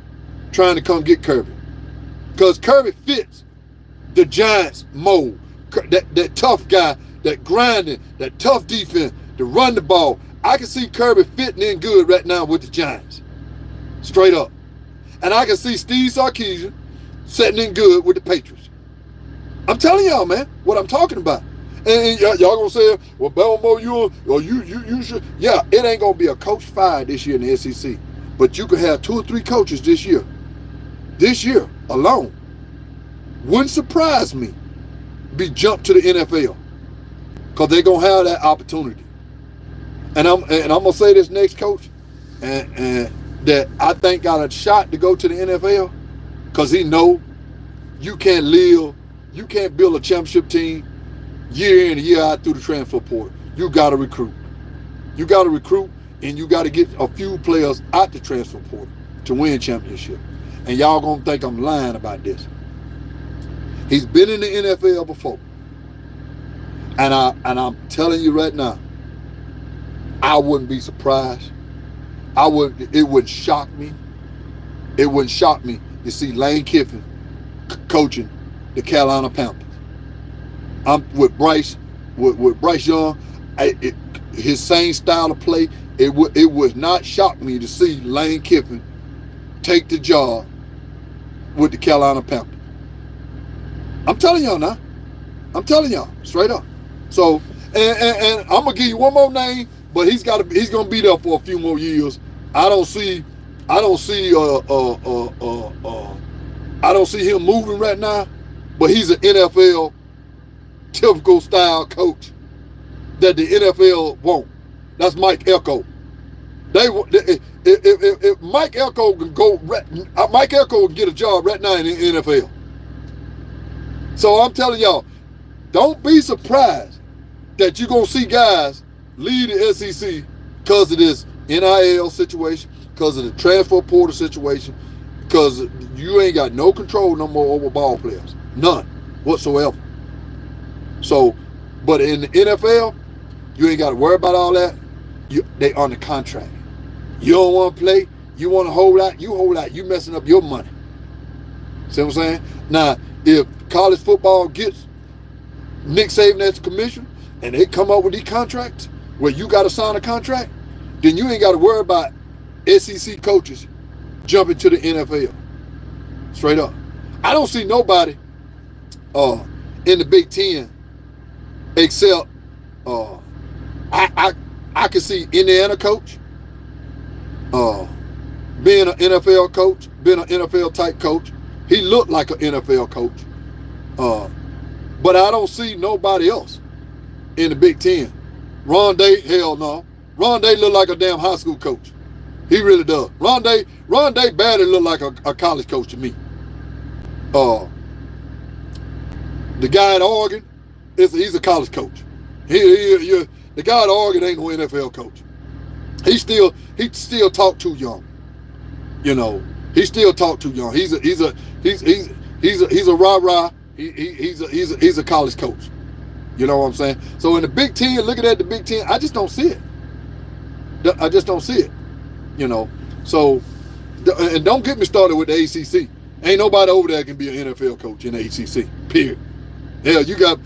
trying to come get Kirby. Because Kirby fits the Giants mold. That tough guy, that grinding, that tough defense, to run the ball. I can see Kirby fitting in good right now with the Giants. Straight up. And I can see Steve Sarkisian setting in good with the Patriots. I'm telling y'all, man, what I'm talking about. And y'all gonna say, well, Bama Moore, you should. Yeah, it ain't gonna be a coach fired this year in the SEC. But you could have 2 or 3 coaches this year. This year alone. Wouldn't surprise me be jumped to the NFL. Because they're gonna have that opportunity. And I'm gonna say this next coach, and that I think got a shot to go to the NFL, because he know you can't build a championship team year in and year out through the transfer portal. You got to recruit. You got to recruit, and you got to get a few players out the transfer portal to win championship. And y'all gonna think I'm lying about this. He's been in the NFL before, and I'm telling you right now, I wouldn't be surprised. It wouldn't shock me. It wouldn't shock me to see Lane Kiffin coaching the Carolina Panthers. I'm with Bryce Young. His same style of play. It would not shock me to see Lane Kiffin take the job with the Carolina Panthers. I'm telling y'all now. I'm telling y'all straight up. So, and I'm gonna give you one more name, but he's gonna be there for a few more years. I don't see him moving right now, but he's an NFL typical style coach that the NFL won't. That's Mike Elko. If Mike Elko can go, Mike Elko can get a job right now in the NFL. So I'm telling y'all, don't be surprised that you're gonna see guys leave the SEC because of this NIL situation, because of the transfer portal situation, because you ain't got no control no more over ball players. None whatsoever. So, but in the NFL, you ain't got to worry about all that. They on the contract. You don't want to play, you want to hold out, you messing up your money. See what I'm saying? Now, if college football gets Nick Saban as commissioner and they come up with these contracts where you got to sign a contract, then you ain't got to worry about SEC coaches jumping to the NFL. Straight up. I don't see nobody in the Big Ten except I can see Indiana coach being an NFL coach, being an NFL type coach. He looked like an NFL coach. But I don't see nobody else in the Big Ten. Ron Day, hell no. Ron Day look like a damn high school coach. He really does. Ron Day badly look like a college coach to me. The guy at Oregon, he's a college coach. The guy at Oregon ain't no NFL coach. He still talk too young. You know, he still talk too young. He's a rah-rah. He's a college coach. You know what I'm saying? So in the Big Ten, looking at the Big Ten, I just don't see it. I just don't see it. You know, so, and don't get me started with the ACC. Ain't nobody over there can be an NFL coach in the ACC, period. Hell, you got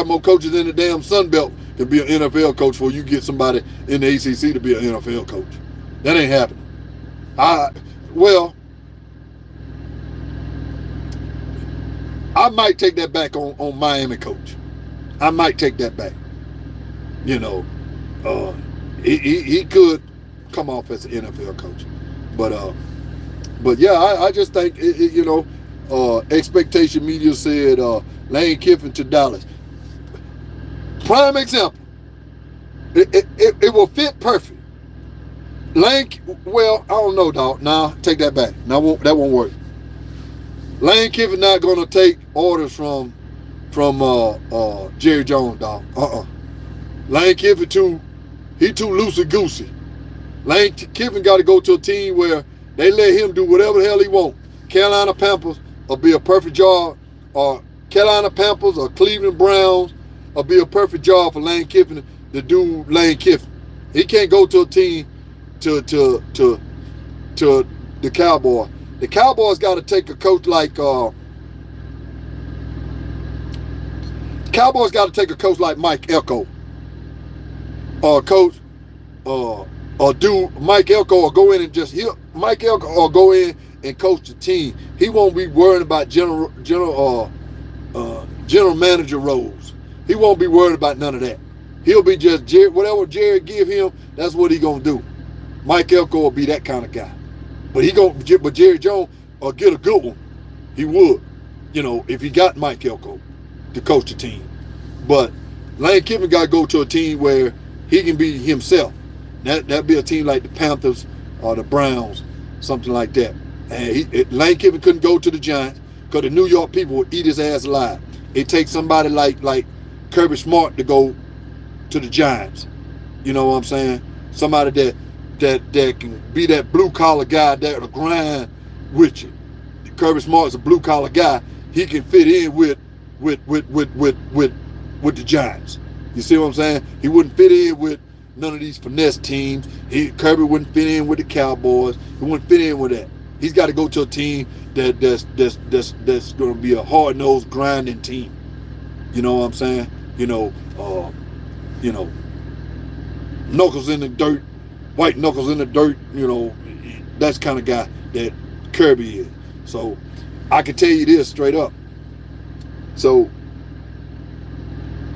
more coaches in the damn Sun Belt to be an NFL coach before you get somebody in the ACC to be an NFL coach. That ain't happening. Well, I might take that back on Miami coach. I might take that back. You know, he could come off as an NFL coach, but yeah, I just think expectation media said Lane Kiffin to Dallas. Prime example. It will fit perfect. Well, I don't know, dog. Nah, take that back. Now that won't work. Lane Kiffin not gonna take orders from Jerry Jones, dog. Lane Kiffin he too loosey goosey. Lane Kiffin got to go to a team where they let him do whatever the hell he want. Carolina Panthers will be a perfect job, or Carolina Panthers or Cleveland Browns will be a perfect job for Lane Kiffin to do Lane Kiffin. He can't go to a team to the Cowboys. The Cowboys got to take a coach like Mike Elko, or coach or do Mike Elko, or go in and just Mike Elko, or go in and coach the team. He won't be worried about general manager roles. He won't be worried about none of that. He'll be just whatever Jerry give him, that's what he gonna do. Mike Elko will be that kind of guy. But Jerry Jones will get a good one. He would, if he got Mike Elko to coach the team. But Lane Kiffin got to go to a team where he can be himself. That'd be a team like the Panthers or the Browns, something like that. And Lane Kiffin couldn't go to the Giants because the New York people would eat his ass alive. It takes somebody like Kirby Smart to go to the Giants. You know what I'm saying? Somebody that can be that blue collar guy that'll grind with you. Kirby Smart's a blue collar guy. He can fit in with the Giants. You see what I'm saying? He wouldn't fit in with none of these finesse teams. Kirby wouldn't fit in with the Cowboys. He wouldn't fit in with that. He's got to go to a team that's going to be a hard-nosed, grinding team. You know what I'm saying? Knuckles in the dirt, white knuckles in the dirt. That's the kind of guy that Kirby is. So I can tell you this straight up. So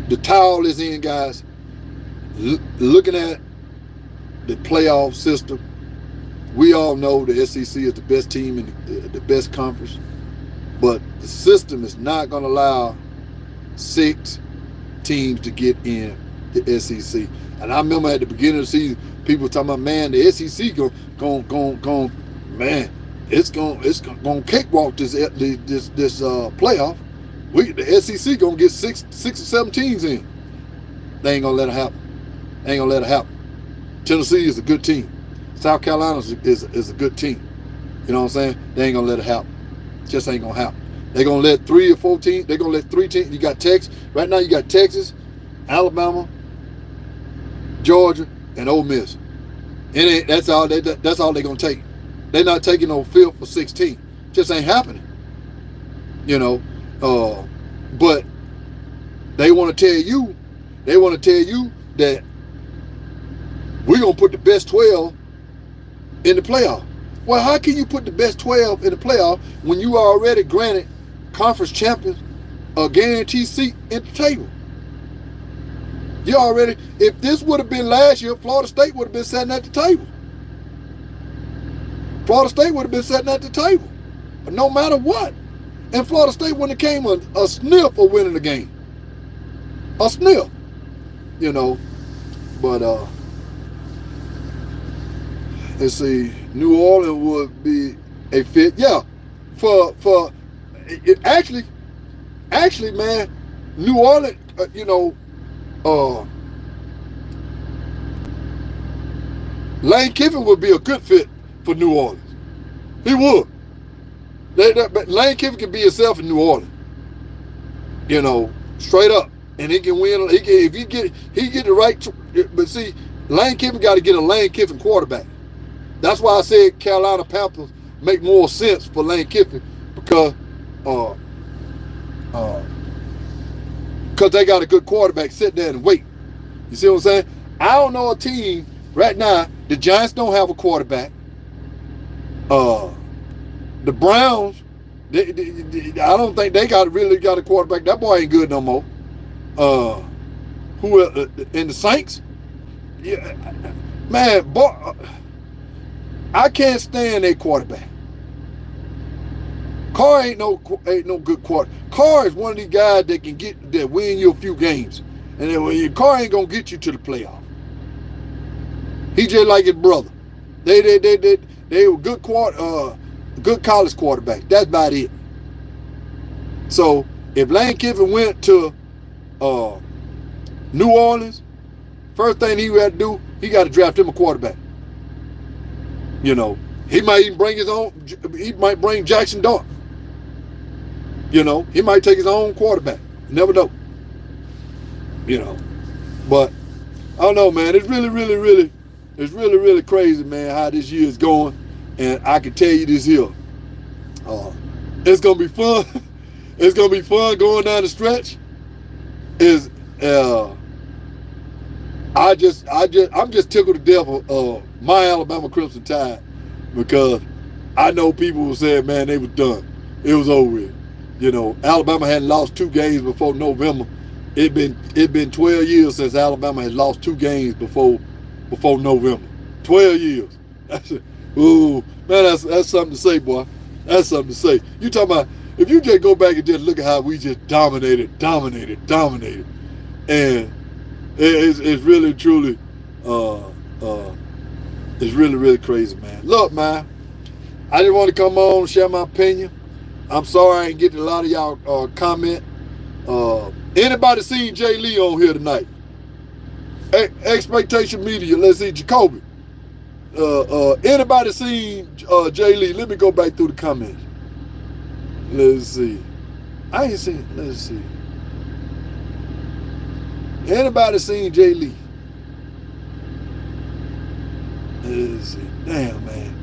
the towel is in, guys. Looking at the playoff system, we all know the SEC is the best team in the best conference, but the system is not going to allow 6 teams to get in the SEC. And I remember at the beginning of the season, people talking about, man, the SEC it's going cakewalk this playoff. The SEC going to get 6 or 7 teams in. They ain't going to let it happen. Tennessee is a good team. South Carolina is a good team. You know what I'm saying? They ain't going to let it happen. Just ain't going to happen. They're going to let 3 or 4 teams. They're going to let 3 teams. You got Texas. Right now you got Texas, Alabama, Georgia, and Ole Miss. That's all they're going to take. They're not taking no 5th or 16th. Just ain't happening. But they want to tell you that we're going to put the best 12 in the playoff. Well, how can you put the best 12 in the playoff when you are already granted conference champions a guaranteed seat at the table? If this would have been last year, Florida State would have been sitting at the table. Florida State would have been sitting at the table, no matter what. And Florida State wouldn't have came a sniff of winning the game. A sniff. But let's see, New Orleans would be a fit. Yeah, for actually, man, New Orleans, Lane Kiffin would be a good fit for New Orleans. He would. Lane Kiffin can be himself in New Orleans. Straight up, and he can win. He get the right. But see, Lane Kiffin got to get a Lane Kiffin quarterback. That's why I said Carolina Panthers make more sense for Lane Kiffin, because because they got a good quarterback sitting there and wait. You see what I'm saying? I don't know a team right now. The Giants don't have a quarterback. The Browns, I don't think they really got a quarterback. That boy ain't good no more. Who in the Saints? Yeah, man, boy, I can't stand a quarterback. Carr ain't no good quarterback. Carr is one of these guys that win you a few games, and then Carr ain't gonna get you to the playoff. He just like his brother. They were good college quarterback. That's about it. So if Lane Kiffin went to New Orleans, first thing he would have to do, he got to draft him a quarterback. You know, he might even bring his own. He might bring Jackson Dart. You know, he might take his own quarterback. You never know. You know, but I don't know, man. It's really crazy, man, how this year is going. And I can tell you this here, it's gonna be fun. It's gonna be fun going down the stretch. I'm just tickled to death of my Alabama Crimson Tide, because I know people were saying, man, they was done. It was over with. You know, Alabama hadn't lost 2 games before November. It been 12 years since Alabama had lost 2 games before November. 12 years. Ooh, man, that's something to say, boy. That's something to say. You talking about, if you just go back and just look at how we just dominated, and it's really truly, it's really crazy, man. Look, man, I just want to come on and share my opinion. I'm sorry I ain't getting a lot of y'all comment. Anybody seen Jay Lee on here tonight? Expectation Media. Let's see, Jacoby. Anybody seen Jay Lee? Let me go back through the comments. Let's see. I ain't seen. Let's see. Anybody seen Jay Lee? Let's see. Damn, man.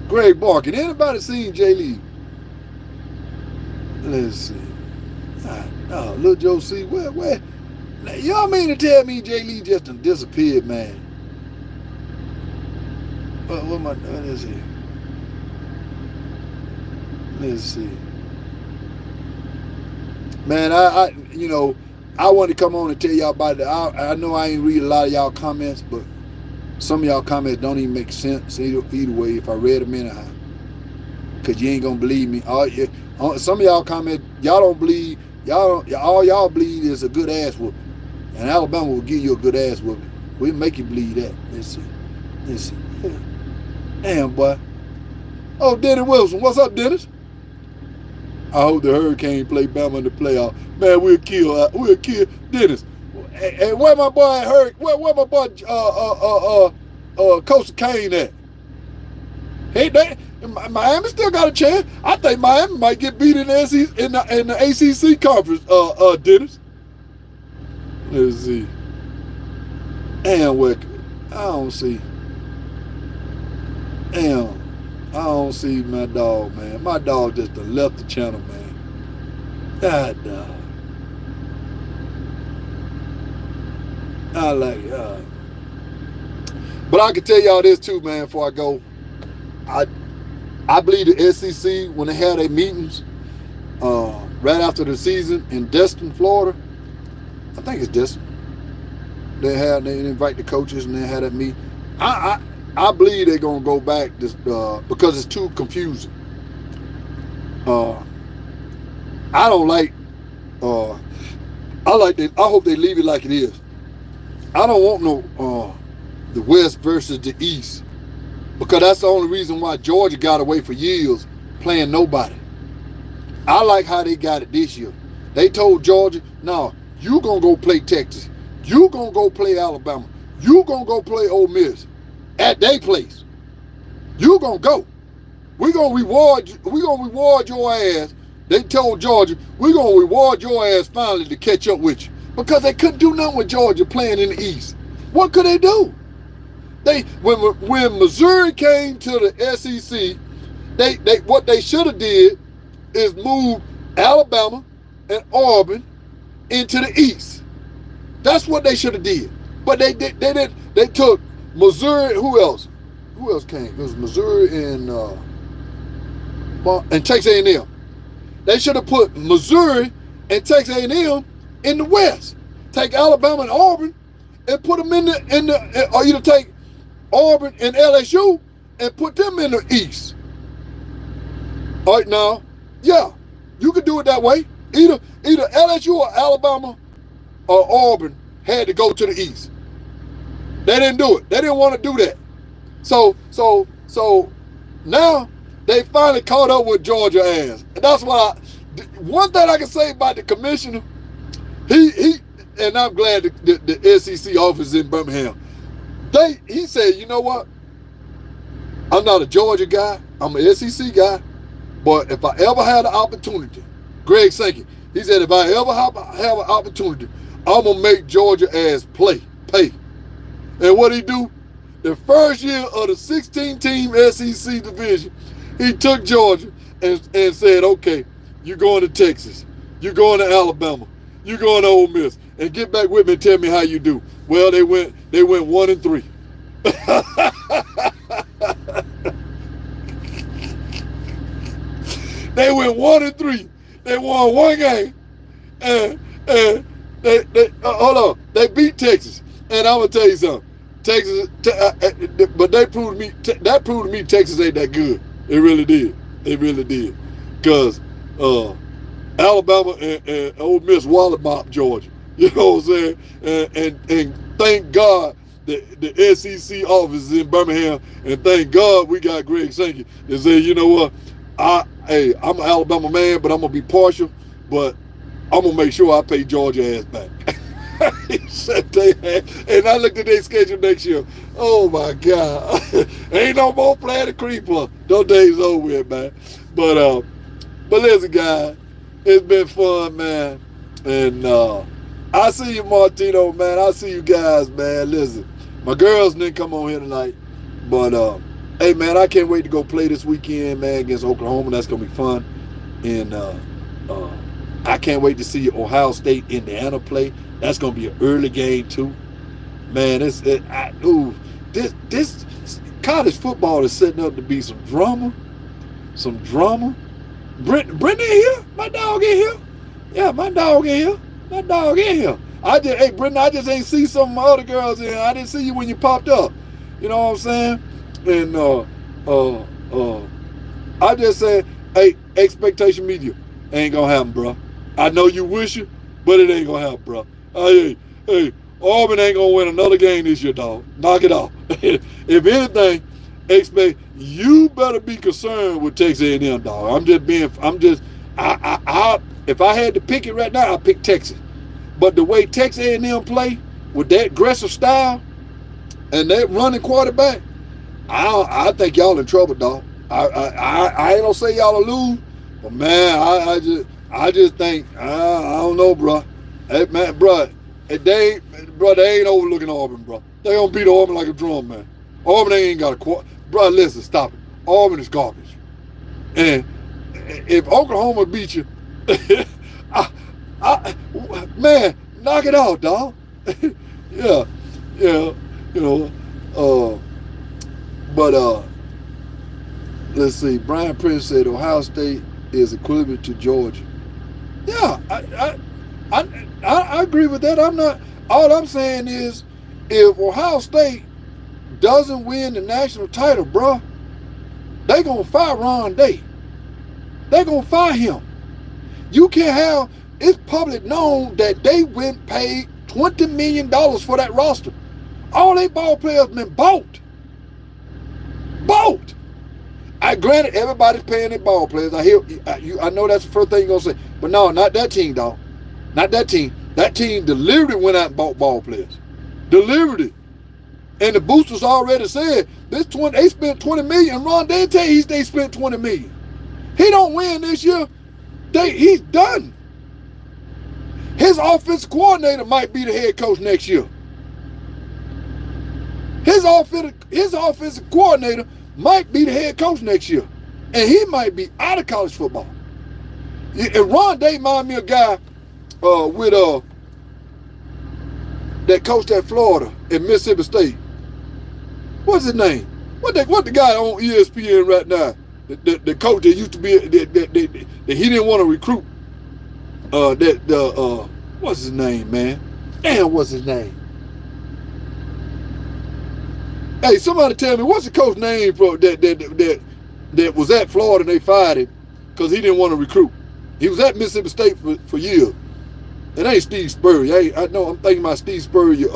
Greg Barkin. Anybody seen Jay Lee? Let's see. No, Lil Joe C. Where? Y'all mean to tell me Jay Lee just done disappeared, man? What is he? Let's see. Man, I want to come on and tell y'all about it. I know I ain't read a lot of y'all comments, but some of y'all comments don't even make sense either way if I read them anyhow. Because you ain't going to believe me. Some of y'all comment, y'all don't believe, all y'all believe is a good ass whooping. And Alabama will give you a good ass whooping. We'll make you believe that. Let's see. Yeah. Damn, boy. Oh, Dennis Wilson. What's up, Dennis? I hope the Hurricane play Bama in the playoff. Man, we'll kill Dennis. And where my boy where my boy Coach Kane at? Hey, Miami still got a chance. I think Miami might get beat in the ACC conference, Dennis. Let's see. Damn, I don't see. Damn, I don't see my dog, man. My dog just done left the channel, man. God, dog. I like it. But I can tell y'all this too, man, before I go. I believe the SEC, when they had their meetings right after the season in Destin, Florida, I think it's Destin, they invite the coaches and they had that meeting. I believe they're gonna go back this because it's too confusing. I don't like. I hope they leave it like it is. I don't want no the West versus the East, because that's the only reason why Georgia got away for years playing nobody. I like how they got it this year. They told Georgia, no, you gonna go play Texas. You gonna go play Alabama. You gonna go play Ole Miss at their place. You gonna go. We gonna reward your ass. They told Georgia, we gonna reward your ass finally to catch up with you, because they couldn't do nothing with Georgia playing in the East. What could they do? When Missouri came to the SEC, what they should have did is move Alabama and Auburn into the East. That's what they should have did. But they didn't. They took Missouri. Who else? Who else came? It was Missouri and Texas A&M. They should have put Missouri and Texas A&M in the West. Take Alabama and Auburn and put them in the or either take Auburn and LSU and put them in the East. All right, now, yeah, you could do it that way. Either LSU or Alabama or Auburn had to go to the East. They didn't do it. They didn't want to do that. So now they finally caught up with Georgia ass. And that's why one thing I can say about the commissioner, he and I'm glad the SEC office is in Birmingham. He said, you know what? I'm not a Georgia guy. I'm an SEC guy. But if I ever had an opportunity, Greg Sankey, he said, if I ever have an opportunity, I'm going to make Georgia ass pay. And what he do? The first year of the 16-team SEC division, he took Georgia and said, okay, you're going to Texas. You're going to Alabama. You're going to Ole Miss. And get back with me and tell me how you do. Well, they went 1-3. They went 1-3. They won one game. And they hold on. They beat Texas. And I'm gonna tell you something. Texas, but that proved to me Texas ain't that good. It really did. It really did. Because Alabama and Ole Miss wallop mopped Georgia. You know what I'm saying? And thank God the SEC office is in Birmingham, and thank God we got Greg Sankey that said, you know what, I'm an Alabama man, but I'm gonna be partial, but I'm gonna make sure I pay Georgia ass back. He said they had, and I looked at their schedule next year. Oh my God, ain't no more playing the creeper. Those days over with, man. But listen, guys, it's been fun, man, and I see you, Martino, man. I see you guys, man. Listen, my girls didn't come on here tonight, but hey, man, I can't wait to go play this weekend, man, against Oklahoma. That's gonna be fun, and I can't wait to see Ohio State, Indiana play. That's gonna be an early game too, man. This college football is setting up to be some drama. Brendan here, my dog in here. Yeah, my dog in here. Hey, Brendan, I just ain't see some of my other girls in here. I didn't see you when you popped up. You know what I'm saying? And I just said, hey, expectation media ain't gonna happen, bro. I know you wish it, but it ain't gonna happen, bro. Hey, Auburn ain't gonna win another game this year, dog. Knock it off. If anything, you better be concerned with Texas A&M, dog. If I had to pick it right now, I'd pick Texas. But the way Texas A&M play with that aggressive style and that running quarterback, I think y'all in trouble, dog. I ain't gonna say y'all will lose, but man, I just think I don't know, bro. Hey, man, bro, they ain't overlooking Auburn, bro. They gonna beat Auburn like a drum, man. Auburn ain't got a quarter. Bro, listen, stop it. Auburn is garbage. And if Oklahoma beat you, man, knock it out, dog. yeah, you know. But let's see. Brian Prince said Ohio State is equivalent to Georgia. Yeah, I agree with that. All I'm saying is, if Ohio State doesn't win the national title, bro, they gonna fire Ron Day. They gonna fire him. You can't have. It's public known that they went paid $20 million for that roster. All they ball players been bought. Granted, everybody's paying their ball players. I know that's the first thing you're gonna say, but no, not that team, dog. Not that team. That team deliberately went out and bought ball players. Deliberately. And the boosters already said they spent $20 million. Ron Day tell you they spent $20 million. He don't win this year, he's done. His offensive coordinator might be the head coach next year. His offensive coordinator might be the head coach next year. And he might be out of college football. And Ron Day remind me of a guy with that coach at Florida at Mississippi State. What's his name? What the guy on ESPN right now? The coach that used to be that he didn't want to recruit. What's his name, man? Damn, what's his name? Hey, somebody tell me what's the coach name for that was at Florida and they fired him because he didn't want to recruit. He was at Mississippi State for years. It ain't Steve Spurrier. I know I'm thinking about Steve Spurrier,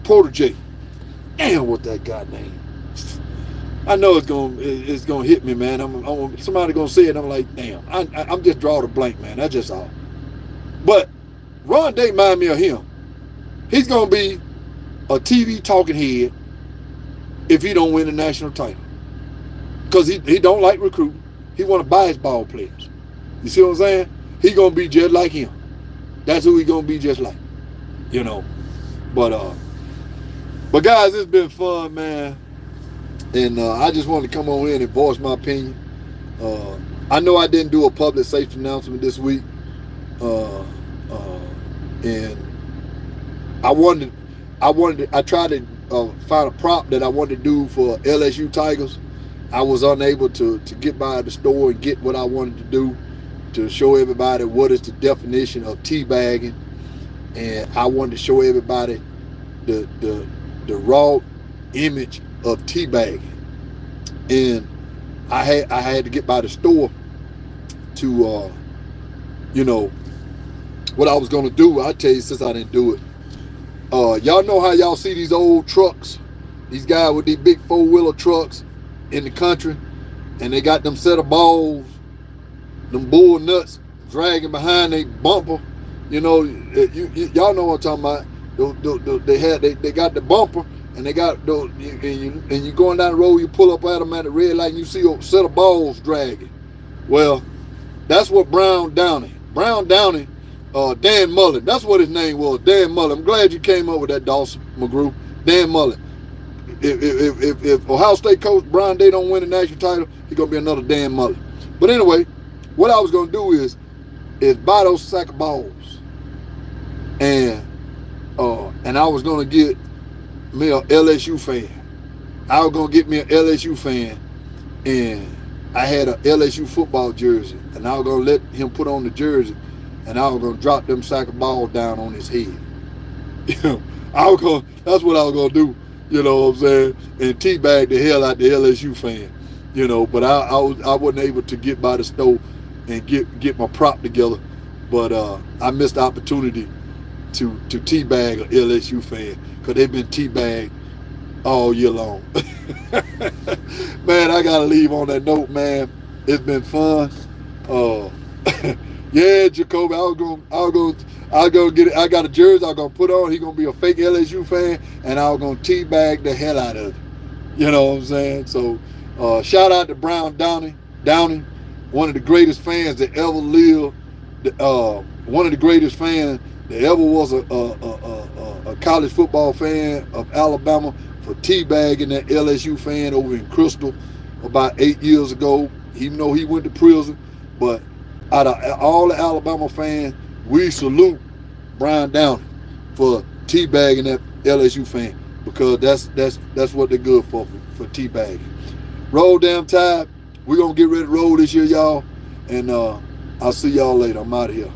protege. Damn, what that guy name? I know it's gonna hit me, man. Somebody gonna say it. I'm like, damn. I'm just drawing a blank, man. That's just all. But Ron Day remind me of him. He's gonna be a TV talking head if he don't win the national title, because he don't like recruiting. He want to buy his ball players. You see what I'm saying? He gonna be just like him. That's who he gonna be just like. You know. But guys, it's been fun, man. And I just wanted to come on in and voice my opinion. I know I didn't do a public safety announcement this week. And I tried to find a prop that I wanted to do for LSU Tigers. I was unable to get by the store and get what I wanted to do to show everybody what is the definition of teabagging. And I wanted to show everybody the raw image of teabagging. And I had to get by the store to what I was gonna do. I tell you, since I didn't do it. Y'all know how y'all see these old trucks, these guys with these big 4-wheeler trucks in the country, and they got them set of balls, them bull nuts dragging behind their bumper. You know, y'all know what I'm talking about. They got the bumper, and they got those, and you going down the road, you pull up at them at the red light, and you see a set of balls dragging. Well, that's what Brown Downey, Dan Mullen, that's what his name was, Dan Mullen. I'm glad you came up with that, Dawson McGrew. Dan Mullen. If Ohio State coach Brian Day don't win the national title, he's gonna be another Dan Mullen. But anyway, what I was gonna do is buy those sack of balls, and I was gonna get me a LSU fan. I was gonna get me an LSU fan, and I had a LSU football jersey, and I was gonna let him put on the jersey, and I was gonna drop them sack of balls down on his head. You know, that's what I was gonna do. You know what I'm saying? And teabag the hell out the LSU fan. You know, but I wasn't able to get by the stove and get my prop together. But I missed the opportunity to teabag an LSU fan, because they've been teabagged all year long. Man, I gotta leave on that note, man. It's been fun. Yeah, Jacoby, I was gonna get it. I got a jersey I was gonna put on. He's gonna be a fake LSU fan, and I was gonna teabag the hell out of it. You know what I'm saying? So shout out to Brown Downey, one of the greatest fans that ever lived. One of the greatest fans that ever was a college football fan of Alabama, for teabagging that LSU fan over in Crystal about 8 years ago, even though he went to prison. But out of all the Alabama fans, we salute Brian Downey for teabagging that LSU fan, because that's what they're good for teabagging. Roll damn Tide. We're gonna get ready to roll this year, y'all. And I'll see y'all later. I'm out of here.